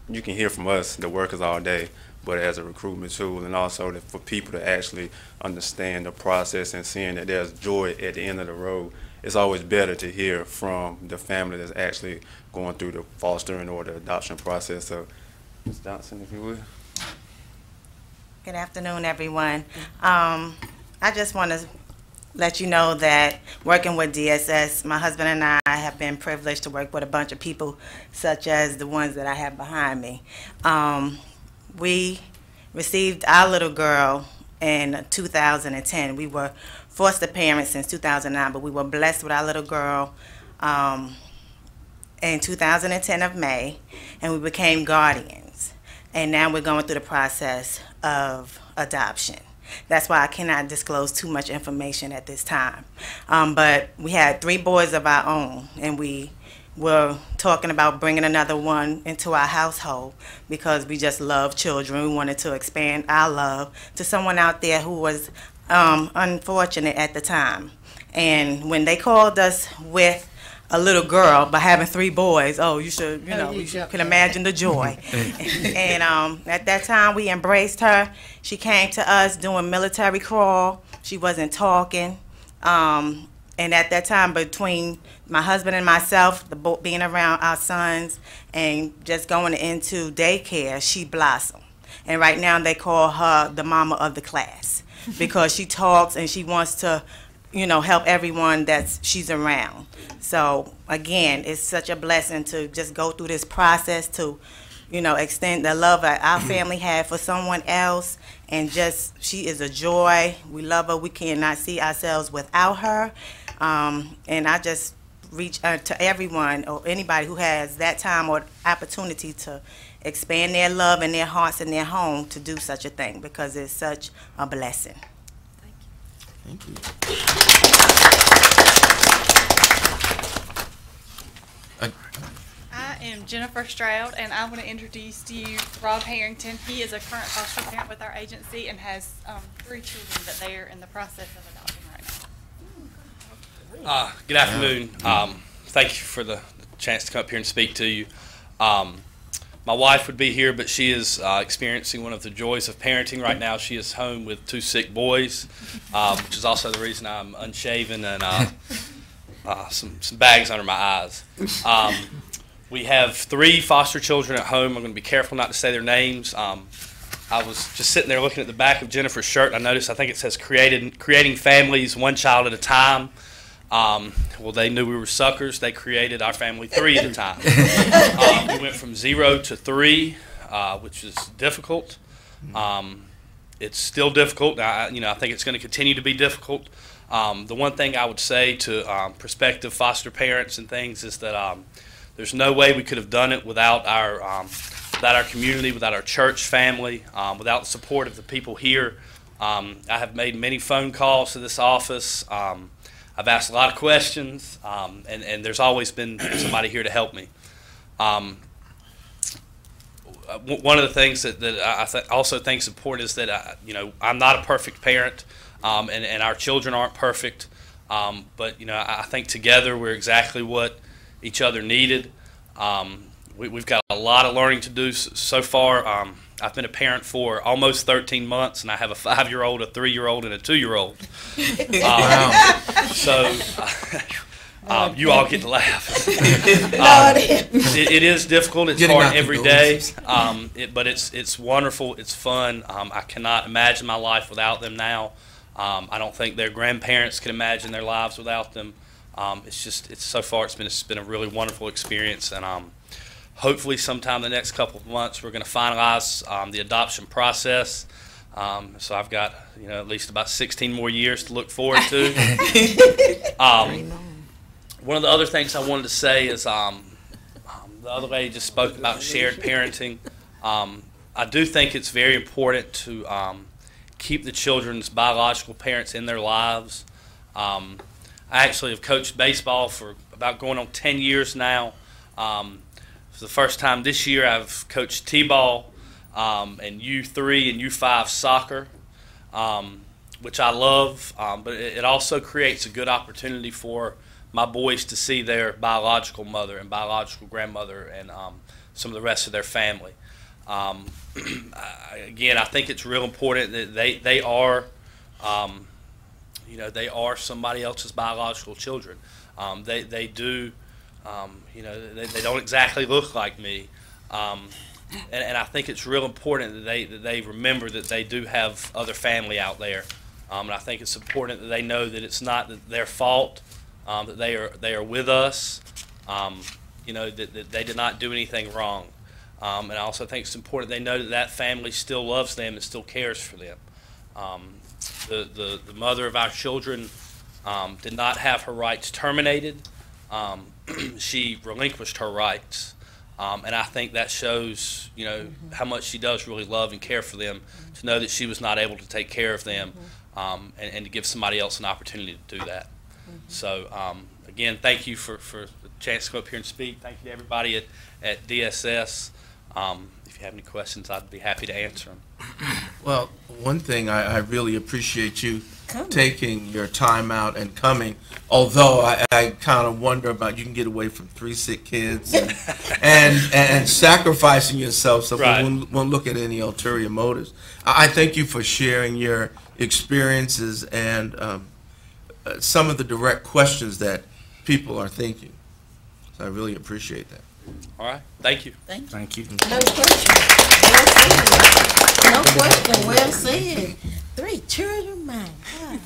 you can hear from us, the workers, all day, but as a recruitment tool, and also for people to actually understand the process and seeing that there's joy at the end of the road. It's always better to hear from the family that's actually going through the fostering or the adoption process. So, Ms. Johnson, if you would. Good afternoon, everyone. I just want to let you know that working with DSS, my husband and I have been privileged to work with a bunch of people such as the ones that I have behind me. We received our little girl in 2010. We were foster parents since 2009, but we were blessed with our little girl in 2010 of May, and we became guardians. And now we're going through the process of adoption. That's why I cannot disclose too much information at this time. But we had 3 boys of our own, and we were talking about bringing another one into our household because we just love children. We wanted to expand our love to someone out there who was unfortunate at the time. And when they called us with a little girl by having 3 boys, you can imagine the joy. And at that time we embraced her. She came to us doing military crawl. She wasn't talking. And at that time, between my husband and myself, being around our sons and just going into daycare, she blossomed. And right now they call her the mama of the class because she talks and she wants to, help everyone that she's around. So again, it's such a blessing to just go through this process to, extend the love that our family had for someone else. And she is a joy. We love her. We cannot see ourselves without her. And I just reach out to everyone or anybody who has that time or opportunity to expand their love and their hearts and their home to do such a thing because it's such a blessing. Thank you. I am Jennifer Stroud, and I want to introduce to you Rob Harrington. He is a current foster parent with our agency and has 3 children that they are in the process of adopting right now. Good afternoon. Thank you for the chance to come up here and speak to you. My wife would be here, but she is experiencing one of the joys of parenting right now. She is home with 2 sick boys, which is also the reason I'm unshaven and some bags under my eyes. We have 3 foster children at home. I'm going to be careful not to say their names. I was just sitting there looking at the back of Jennifer's shirt, and I noticed, I think it says creating families 1 child at a time. Well, they knew we were suckers. They created our family 3 at a time. We went from 0 to 3, which is difficult. It's still difficult. I think it's going to continue to be difficult. The one thing I would say to prospective foster parents and things is that there's no way we could have done it without our community, without our church family, without the support of the people here. I have made many phone calls to this office. I've asked a lot of questions, and there's always been somebody here to help me. One of the things that I also think is important is that I'm not a perfect parent, and our children aren't perfect, but I think together we're exactly what each other needed. We've got a lot of learning to do so far. I've been a parent for almost 13 months, and I have a 5-year-old, a 3-year-old, and a 2-year-old. So you all get to laugh. It is difficult. It's hard every day, but it's wonderful. It's fun. I cannot imagine my life without them now. I don't think their grandparents can imagine their lives without them. So far it's been a really wonderful experience, and hopefully sometime in the next couple of months we're going to finalize the adoption process. So I've got at least about 16 more years to look forward to. One of the other things I wanted to say is the other lady just spoke about shared parenting. I do think it's very important to keep the children's biological parents in their lives. I actually have coached baseball for about going on 10 years now. For the first time this year, I've coached T-ball and U3 and U5 soccer, which I love, but it also creates a good opportunity for my boys to see their biological mother and biological grandmother and some of the rest of their family. Again, I think it's real important that they are, they are somebody else's biological children. They do, they don't exactly look like me, and I think it's real important that they remember that they do have other family out there, and I think it's important that they know that it's not their fault, that they are with us, that they did not do anything wrong. And I also think it's important they know that that family still loves them and still cares for them. The mother of our children did not have her rights terminated. She relinquished her rights. And I think that shows, how much she does really love and care for them, to know that she was not able to take care of them, and to give somebyou else an opportunity to do that. So, again, thank you for the chance to come up here and speak. Thank you to everybody at DSS. If you have any questions, I'd be happy to answer them. Well, one thing, I really appreciate you taking your time out and coming, although I kind of wonder about you can get away from 3 sick kids and sacrificing yourself, so Right. we won't look at any ulterior motives. I thank you for sharing your experiences and some of the direct questions that people are thinking. So I really appreciate that. All right. Thank you. Thank you. No question. Well said. No question. Well said. 3 children, my God.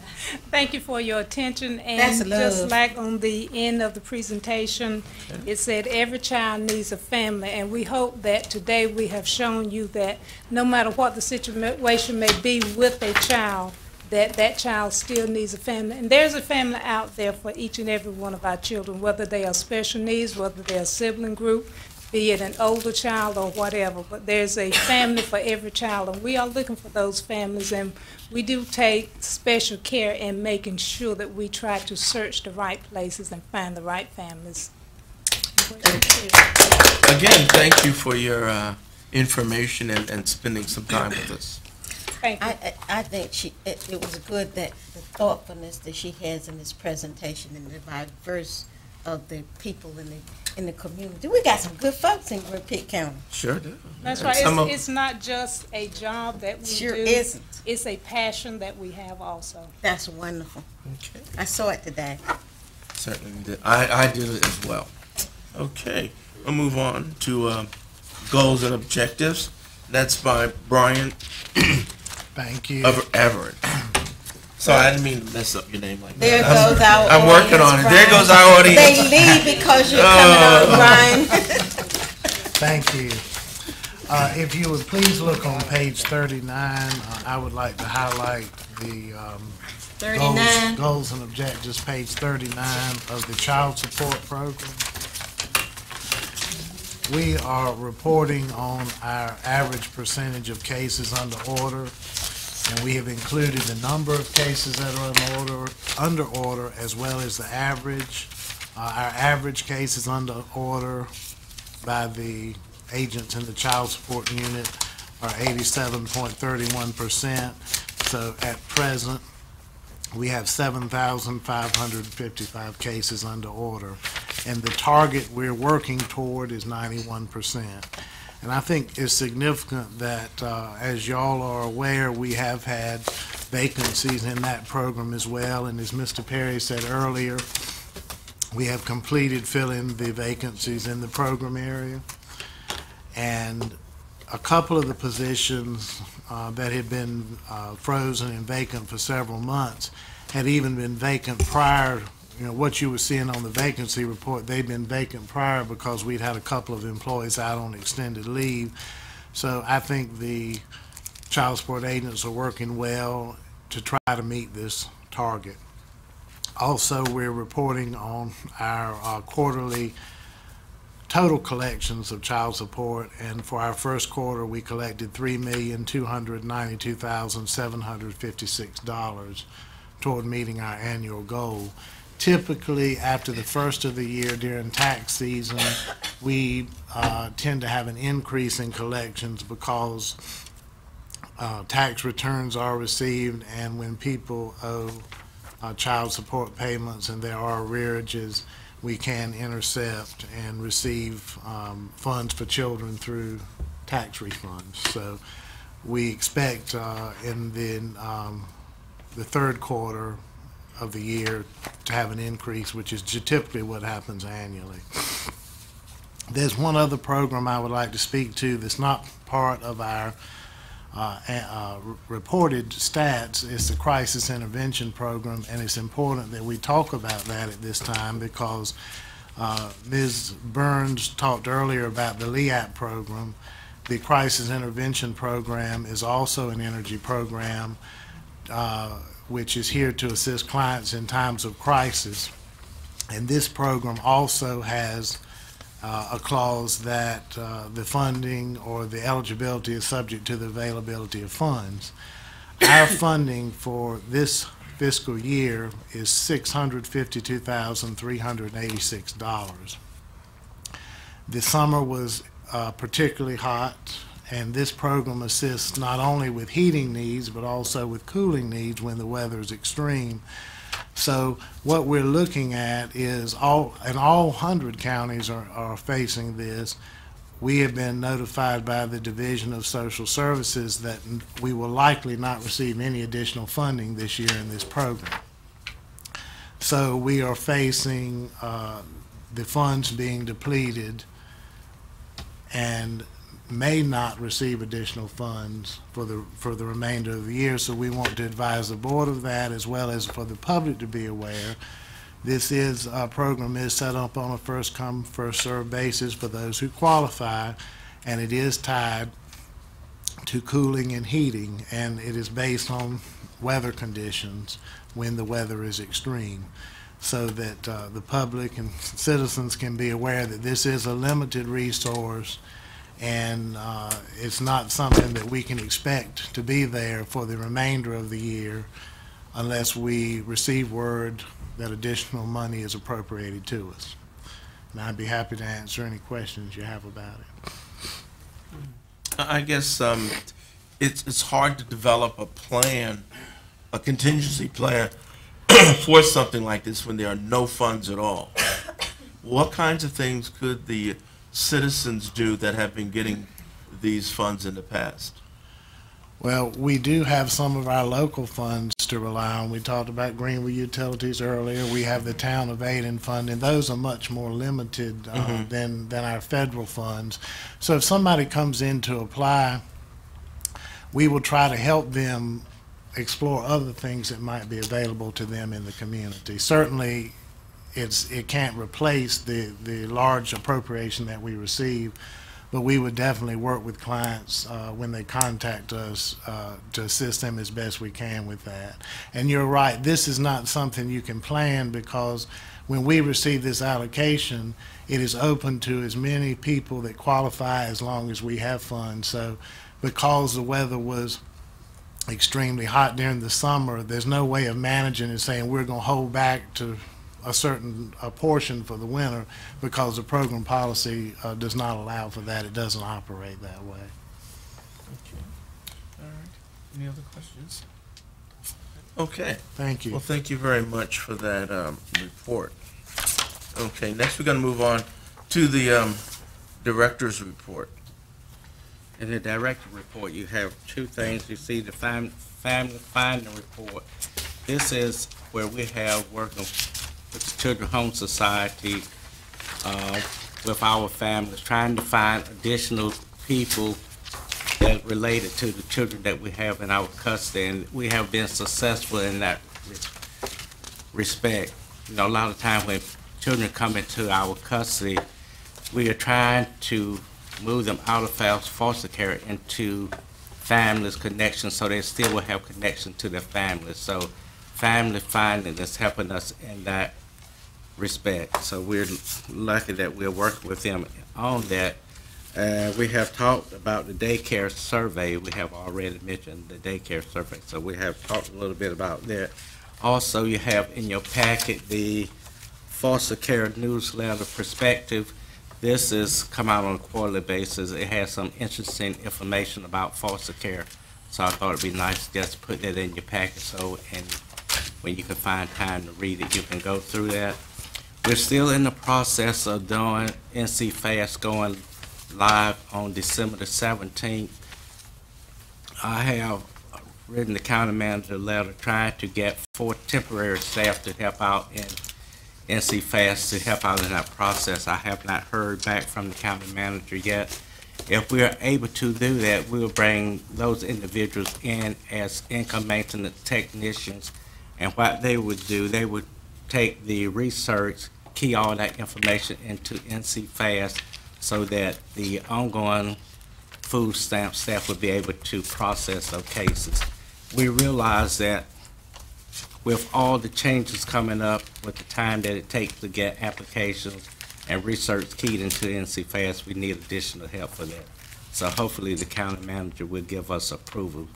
Thank you for your attention. That's And love. just like on the end of the presentation, it said every child needs a family. And we hope that today we have shown you that no matter what the situation may be with a child, that child still needs a family. And there's a family out there for each and every one of our children, whether they are special needs, whether they're a sibling group, be it an older child or whatever. But there's a family for every child, and we are looking for those families. And we do take special care in making sure that we try to search the right places and find the right families. Again, thank you for your information and spending some time with us. Thank you. I think it was good that the thoughtfulness that she has in this presentation and the diverse of the people in the community. We got some good folks in Pitt County. Sure do. That's And right. some of- It's not just a job that we Sure do. isn't. It's a passion that we have also. That's wonderful. Okay. I saw it today. Certainly did. I did it as well. Okay, we'll move on to goals and objectives. That's by Brian Thank you. Everett. Sorry, I didn't mean to mess up your name like There that. goes our I'm working on it. There goes our audience. They leave because you're coming on, Brian. Thank you. If you would please look on page 39, I would like to highlight the 39. goals and objectives, page 39 of the child support program. We are reporting on our average percentage of cases under order, and we have included the number of cases that are under order, as well as the average. Our average cases under order by the agents in the child support unit are 87.31%. So at present, we have 7,555 cases under order, and the target we're working toward is 91%. And I think it's significant that, as y'all are aware, we have had vacancies in that program as well, and as Mr. Perry said earlier, we have completed filling the vacancies in the program area. And a couple of the positions that had been frozen and vacant for several months had even been vacant prior. What you were seeing on the vacancy report, they'd been vacant prior because we'd had a couple of employees out on extended leave. So I think the child support agents are working well to try to meet this target. Also, we're reporting on our quarterly total collections of child support, and for our first quarter, we collected $3,292,756 toward meeting our annual goal. Typically, after the first of the year during tax season, we tend to have an increase in collections because tax returns are received, and when people owe child support payments and there are arrearages, we can intercept and receive funds for children through tax refunds. So we expect in the third quarter of the year to have an increase, which is typically what happens annually. There's one other program I would like to speak to that's not part of our reported stats. It's the Crisis Intervention Program, and it's important that we talk about that at this time because Ms. Burns talked earlier about the LEAP program. The Crisis Intervention Program is also an energy program which is here to assist clients in times of crisis. And this program also has a clause that the funding or the eligibility is subject to the availability of funds. Our funding for this fiscal year is $652,386. The summer was particularly hot, and this program assists not only with heating needs but also with cooling needs when the weather is extreme. So what we're looking at is all 100 counties are facing this. We have been notified by the Division of Social Services that we will likely not receive any additional funding this year in this program. So we are facing the funds being depleted and may not receive additional funds for the remainder of the year. So we want to advise the board of that, as well as for the public to be aware. This program is set up on a first come, first served basis for those who qualify, and it is tied to cooling and heating, and it is based on weather conditions when the weather is extreme, so that the public and citizens can be aware that this is a limited resource, and it's not something that we can expect to be there for the remainder of the year unless we receive word that additional money is appropriated to us. And I'd be happy to answer any questions you have about it. I guess it's hard to develop a plan, a contingency plan for something like this when there are no funds at all. What kinds of things could the citizens do that have been getting these funds in the past? Well, we do have some of our local funds to rely on. We talked about Greenville Utilities earlier. We have the Town of Aden Fund, and those are much more limited than our federal funds. So if somebody comes in to apply, we will try to help them explore other things that might be available to them in the community. Certainly, it can't replace the large appropriation that we receive, but we would definitely work with clients when they contact us to assist them as best we can with that. And you're right, this is not something you can plan, because when we receive this allocation, it is open to as many people that qualify as long as we have funds. So because the weather was extremely hot during the summer, there's no way of managing and saying we're going to hold back to a certain portion for the winter, because the program policy does not allow for that. It doesn't operate that way. Okay. All right. Any other questions? Okay. Thank you. Well, thank you very much for that report. Okay, next we're going to move on to the director's report. In the director report, you have two things. You see the family finding report. This is where we have working with the Children's Home Society, with our families, trying to find additional people that related to the children that we have in our custody, and we have been successful in that respect. You know, a lot of times when children come into our custody, we are trying to move them out of foster care into families connections, so they still will have connection to their families. So family finding is helping us in that respect. So we're lucky that we're working with them on that. We have talked about the daycare survey. We have already mentioned the daycare survey, so we have talked a little bit about that. Also, you have in your packet the foster care newsletter perspective. This is come out on a quarterly basis. It has some interesting information about foster care, so I thought it'd be nice just to put that in your packet, so and when you can find time to read it, you can go through that. We're still in the process of doing NC Fast going live on December the 17th. I have written the county manager a letter trying to get 4 temporary staff to help out in NC Fast, to help out in that process. I have not heard back from the county manager yet. If we are able to do that, we will bring those individuals in as income maintenance technicians, and what they would do, they would take the research, key all that information into NC Fast, so that the ongoing food stamp staff would be able to process those cases. We realize that with all the changes coming up, with the time that it takes to get applications and research keyed into NC Fast, we need additional help for that. So hopefully the county manager will give us approval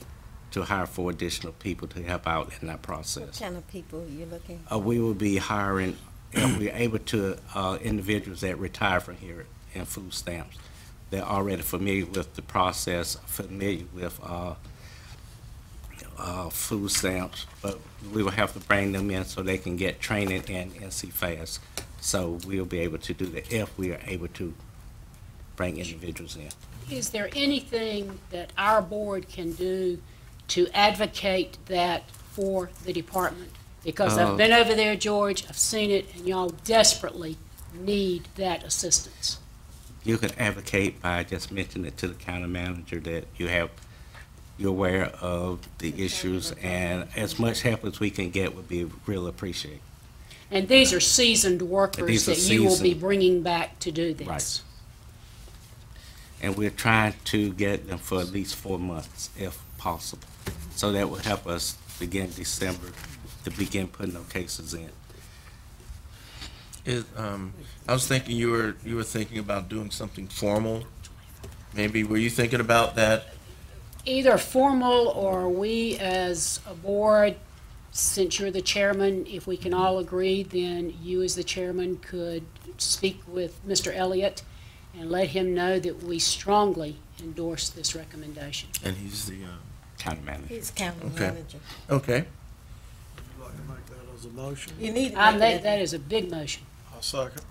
to hire 4 additional people to help out in that process. What kind of people you're looking? We will be hiring, if we're able to, individuals that retire from here in food stamps. They're already familiar with the process, familiar with food stamps, but we will have to bring them in so they can get training in NC Fast. So we'll be able to do that if we are able to bring individuals in. Is there anything that our board can do to advocate that for the department? Because I've been over there, George, I've seen it, and y'all desperately need that assistance. You can advocate by just mentioning it to the county manager that you're aware of the issues, and as much help as we can get would be real appreciated. And these are seasoned workers that you will be bringing back to do this. Right. And we're trying to get them for at least 4 months, if possible. So that will help us begin December to begin putting those cases in. I was thinking you were thinking about doing something formal. Maybe were you thinking about that? Either formal, or we as a board, since you're the chairman, if we can all agree, then you as the chairman could speak with Mr. Elliott and let him know that we strongly endorse this recommendation. And he's the county manager. He's county Okay. manager. Okay. Would you like to make that as a motion? You need to make That is a big motion. I'll second.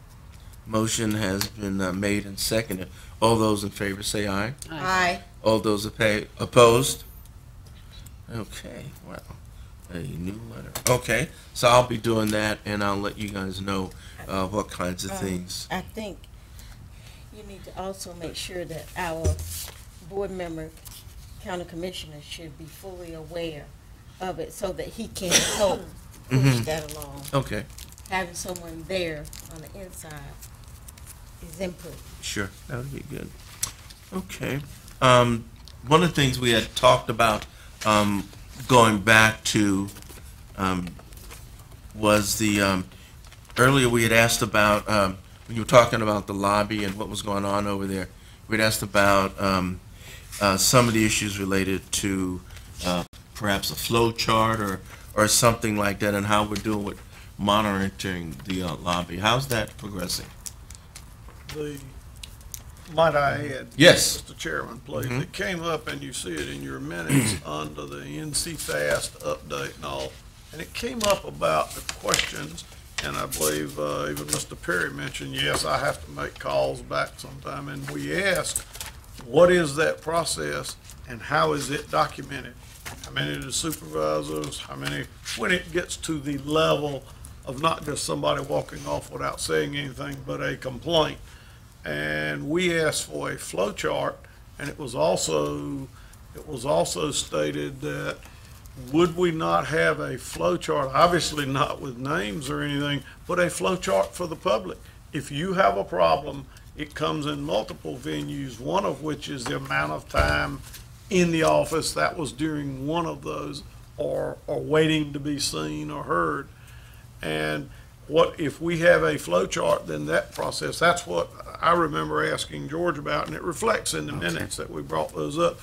Motion has been made and seconded. All those in favor say aye. Aye. All those opposed? Okay, wow, a new letter. Okay, so I'll be doing that, and I'll let you guys know what kinds of things. I think you need to also make sure that our board member, county commissioner, should be fully aware of it so that he can help push that along. Okay. Having someone there on the inside is input. Sure, that would be good. Okay. One of the things we had talked about going back to was the earlier we had asked about when you were talking about the lobby and what was going on over there. We'd asked about some of the issues related to perhaps a flow chart or something like that, and how we're doing with monitoring the lobby. How's that progressing? Might I add? Yes. Mr. Chairman, please. It came up, and you see it in your minutes under the NC Fast update and all, and it came up about the questions, and I believe even Mr. Perry mentioned, yes, I have to make calls back sometime, and we asked, what is that process and how is it documented? How many of the supervisors, how many, when it gets to the level of not just somebody walking off without saying anything, but a complaint. And we asked for a flow chart, and it was also stated that would we not have a flow chart, obviously not with names or anything, but a flow chart for the public. If you have a problem, it comes in multiple venues, one of which is the amount of time in the office. That was during one of those, or waiting to be seen or heard. And what, if we have a flow chart, then that process, that's what I remember asking George about, and it reflects in the minutes that we brought those up.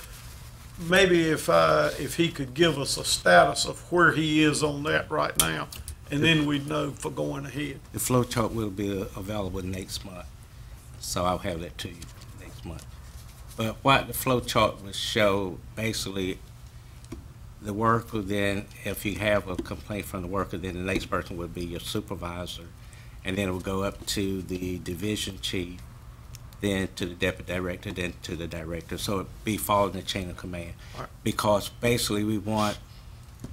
Maybe if he could give us a status of where he is on that right now, and then we'd know for going ahead. The flow chart will be available next month, so I'll have that to you next month. But what the flow chart will show, basically, the worker, then if you have a complaint from the worker, then the next person would be your supervisor, and then it will go up to the division chief, then to the deputy director, then to the director. So it'd be following the chain of command. Right. Because basically we want,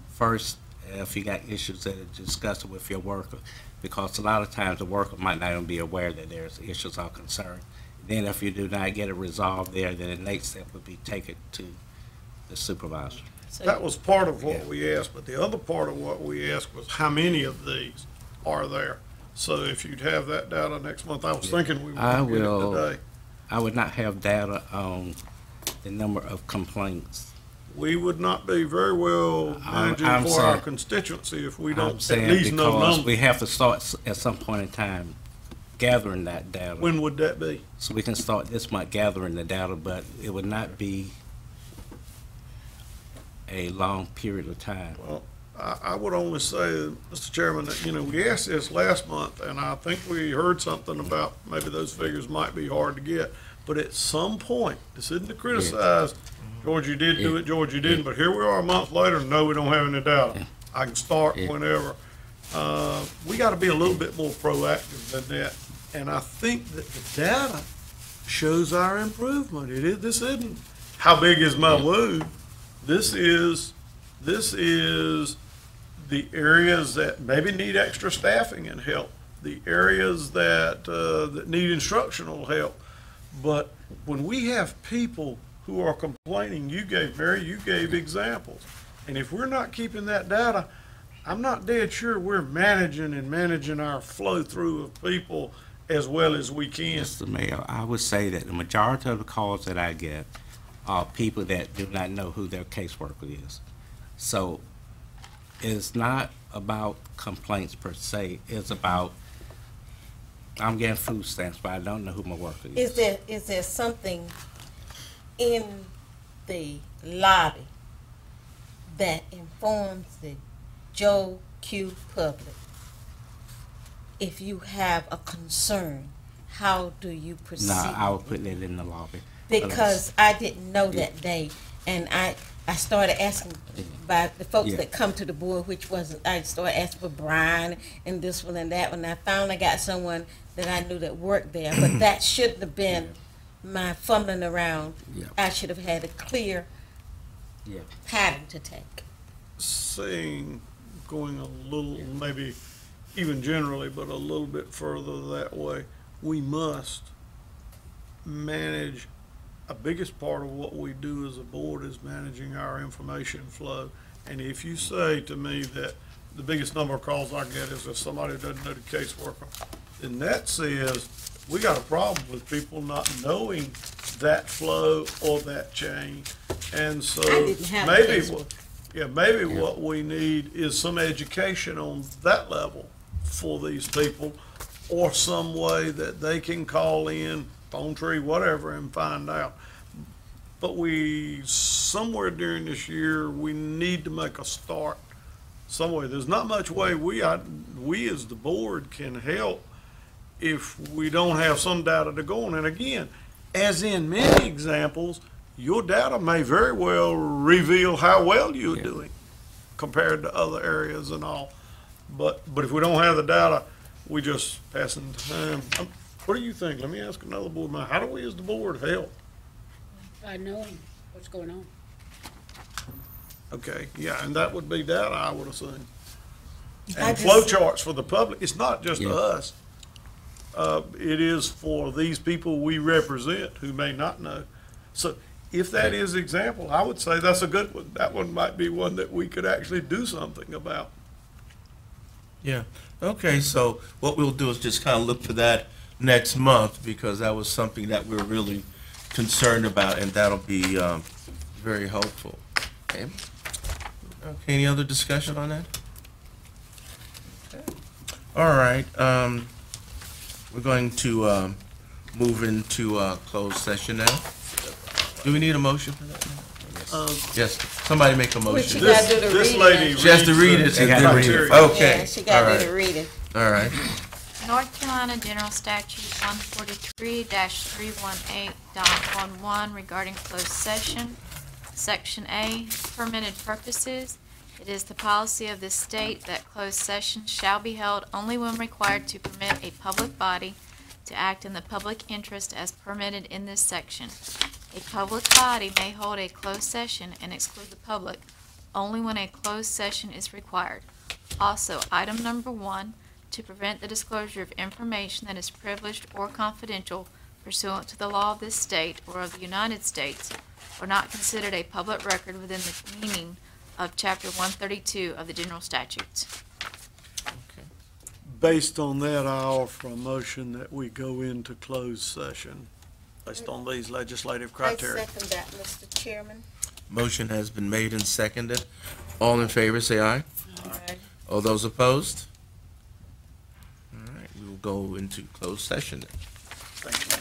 first, if you got issues that are discussed with your worker, because a lot of times the worker might not even be aware that there's issues or concern. Then if you do not get it resolved there, then the next step would be take it to the supervisor. That was part of what we asked, but the other part of what we asked was how many of these are there? So if you'd have that data next month, I was thinking we would get it today. I would not have data on the number of complaints. We would not be very well managing for our constituency if we don't at least know numbers. We have to start at some point in time gathering that data. When would that be? So we can start this month gathering the data, but it would not be a long period of time. Well, I would only say, Mr. Chairman, that, we asked this last month, and I think we heard something about maybe those figures might be hard to get. But at some point, this isn't to criticize, George, you did do it, George, you didn't, but here we are a month later, and no, we don't have any data. I can start whenever. We got to be a little bit more proactive than that, and I think that the data shows our improvement. This isn't, how big is my wound? This is the areas that maybe need extra staffing and help, the areas that that need instructional help. But when we have people who are complaining, Mary, you gave examples. And if we're not keeping that data, I'm not dead sure we're managing our flow through of people as well as we can. Mr. Mayor, I would say that the majority of the calls that I get are people that do not know who their caseworker is. So it's not about complaints per se. It's about, I'm getting food stamps, but I don't know who my worker is. Is there something in the lobby that informs the Joe Q public? If you have a concern, how do you proceed? No, I will put that in the lobby. Because I didn't know that day, and I started asking by the folks that come to the board, which wasn't, I started asking for Brian and this one and that one. I finally got someone that I knew that worked there, but that shouldn't have been my fumbling around. I should have had a clear pattern to take. Saying, going a little, maybe even generally, but a little bit further that way, we must manage. A biggest part of what we do as a board is managing our information flow. And if you say to me that the biggest number of calls I get is if somebody doesn't know the caseworker, then that says we got a problem with people not knowing that flow or that chain. And so maybe what we need is some education on that level for these people, or some way that they can call in, phone tree, whatever, and find out. But somewhere during this year, we need to make a start somewhere. There's not much way we as the board can help if we don't have some data to go on. And again, as in many examples, your data may very well reveal how well you're doing compared to other areas and all. But if we don't have the data, we just passing time. What do you think? Let me ask another board member. How do we as the board help? By knowing what's going on. Okay, yeah, and that would be data, I would assume. And flow charts for the public. It's not just us. It is for these people we represent who may not know. So if that is the example, I would say that's a good one. That one might be one that we could actually do something about. Yeah. Okay, so what we'll do is just kind of look for that next month, because that was something that we're really concerned about, and that'll be very helpful. Okay. Okay, any other discussion on that? Okay. All right, we're going to move into closed session now. Do we need a motion for that? Yes, somebody make a motion. She gotta do the This reading. lady She has to read it and then read it. Okay. Yeah, she gotta all do the right. reading. All right. North Carolina General Statute 143-318.11 regarding closed session. Section A, permitted purposes. It is the policy of this state that closed session shall be held only when required to permit a public body to act in the public interest as permitted in this section. A public body may hold a closed session and exclude the public only when a closed session is required. Also, item number 1, to prevent the disclosure of information that is privileged or confidential pursuant to the law of this state or of the United States, or not considered a public record within the meaning of Chapter 132 of the General Statutes. Based on that, I offer a motion that we go into closed session based on these legislative criteria. I second that, Mr. Chairman. Motion has been made and seconded. All in favor, say aye. Aye. All those opposed? All right, we will go into closed session then. Thank you.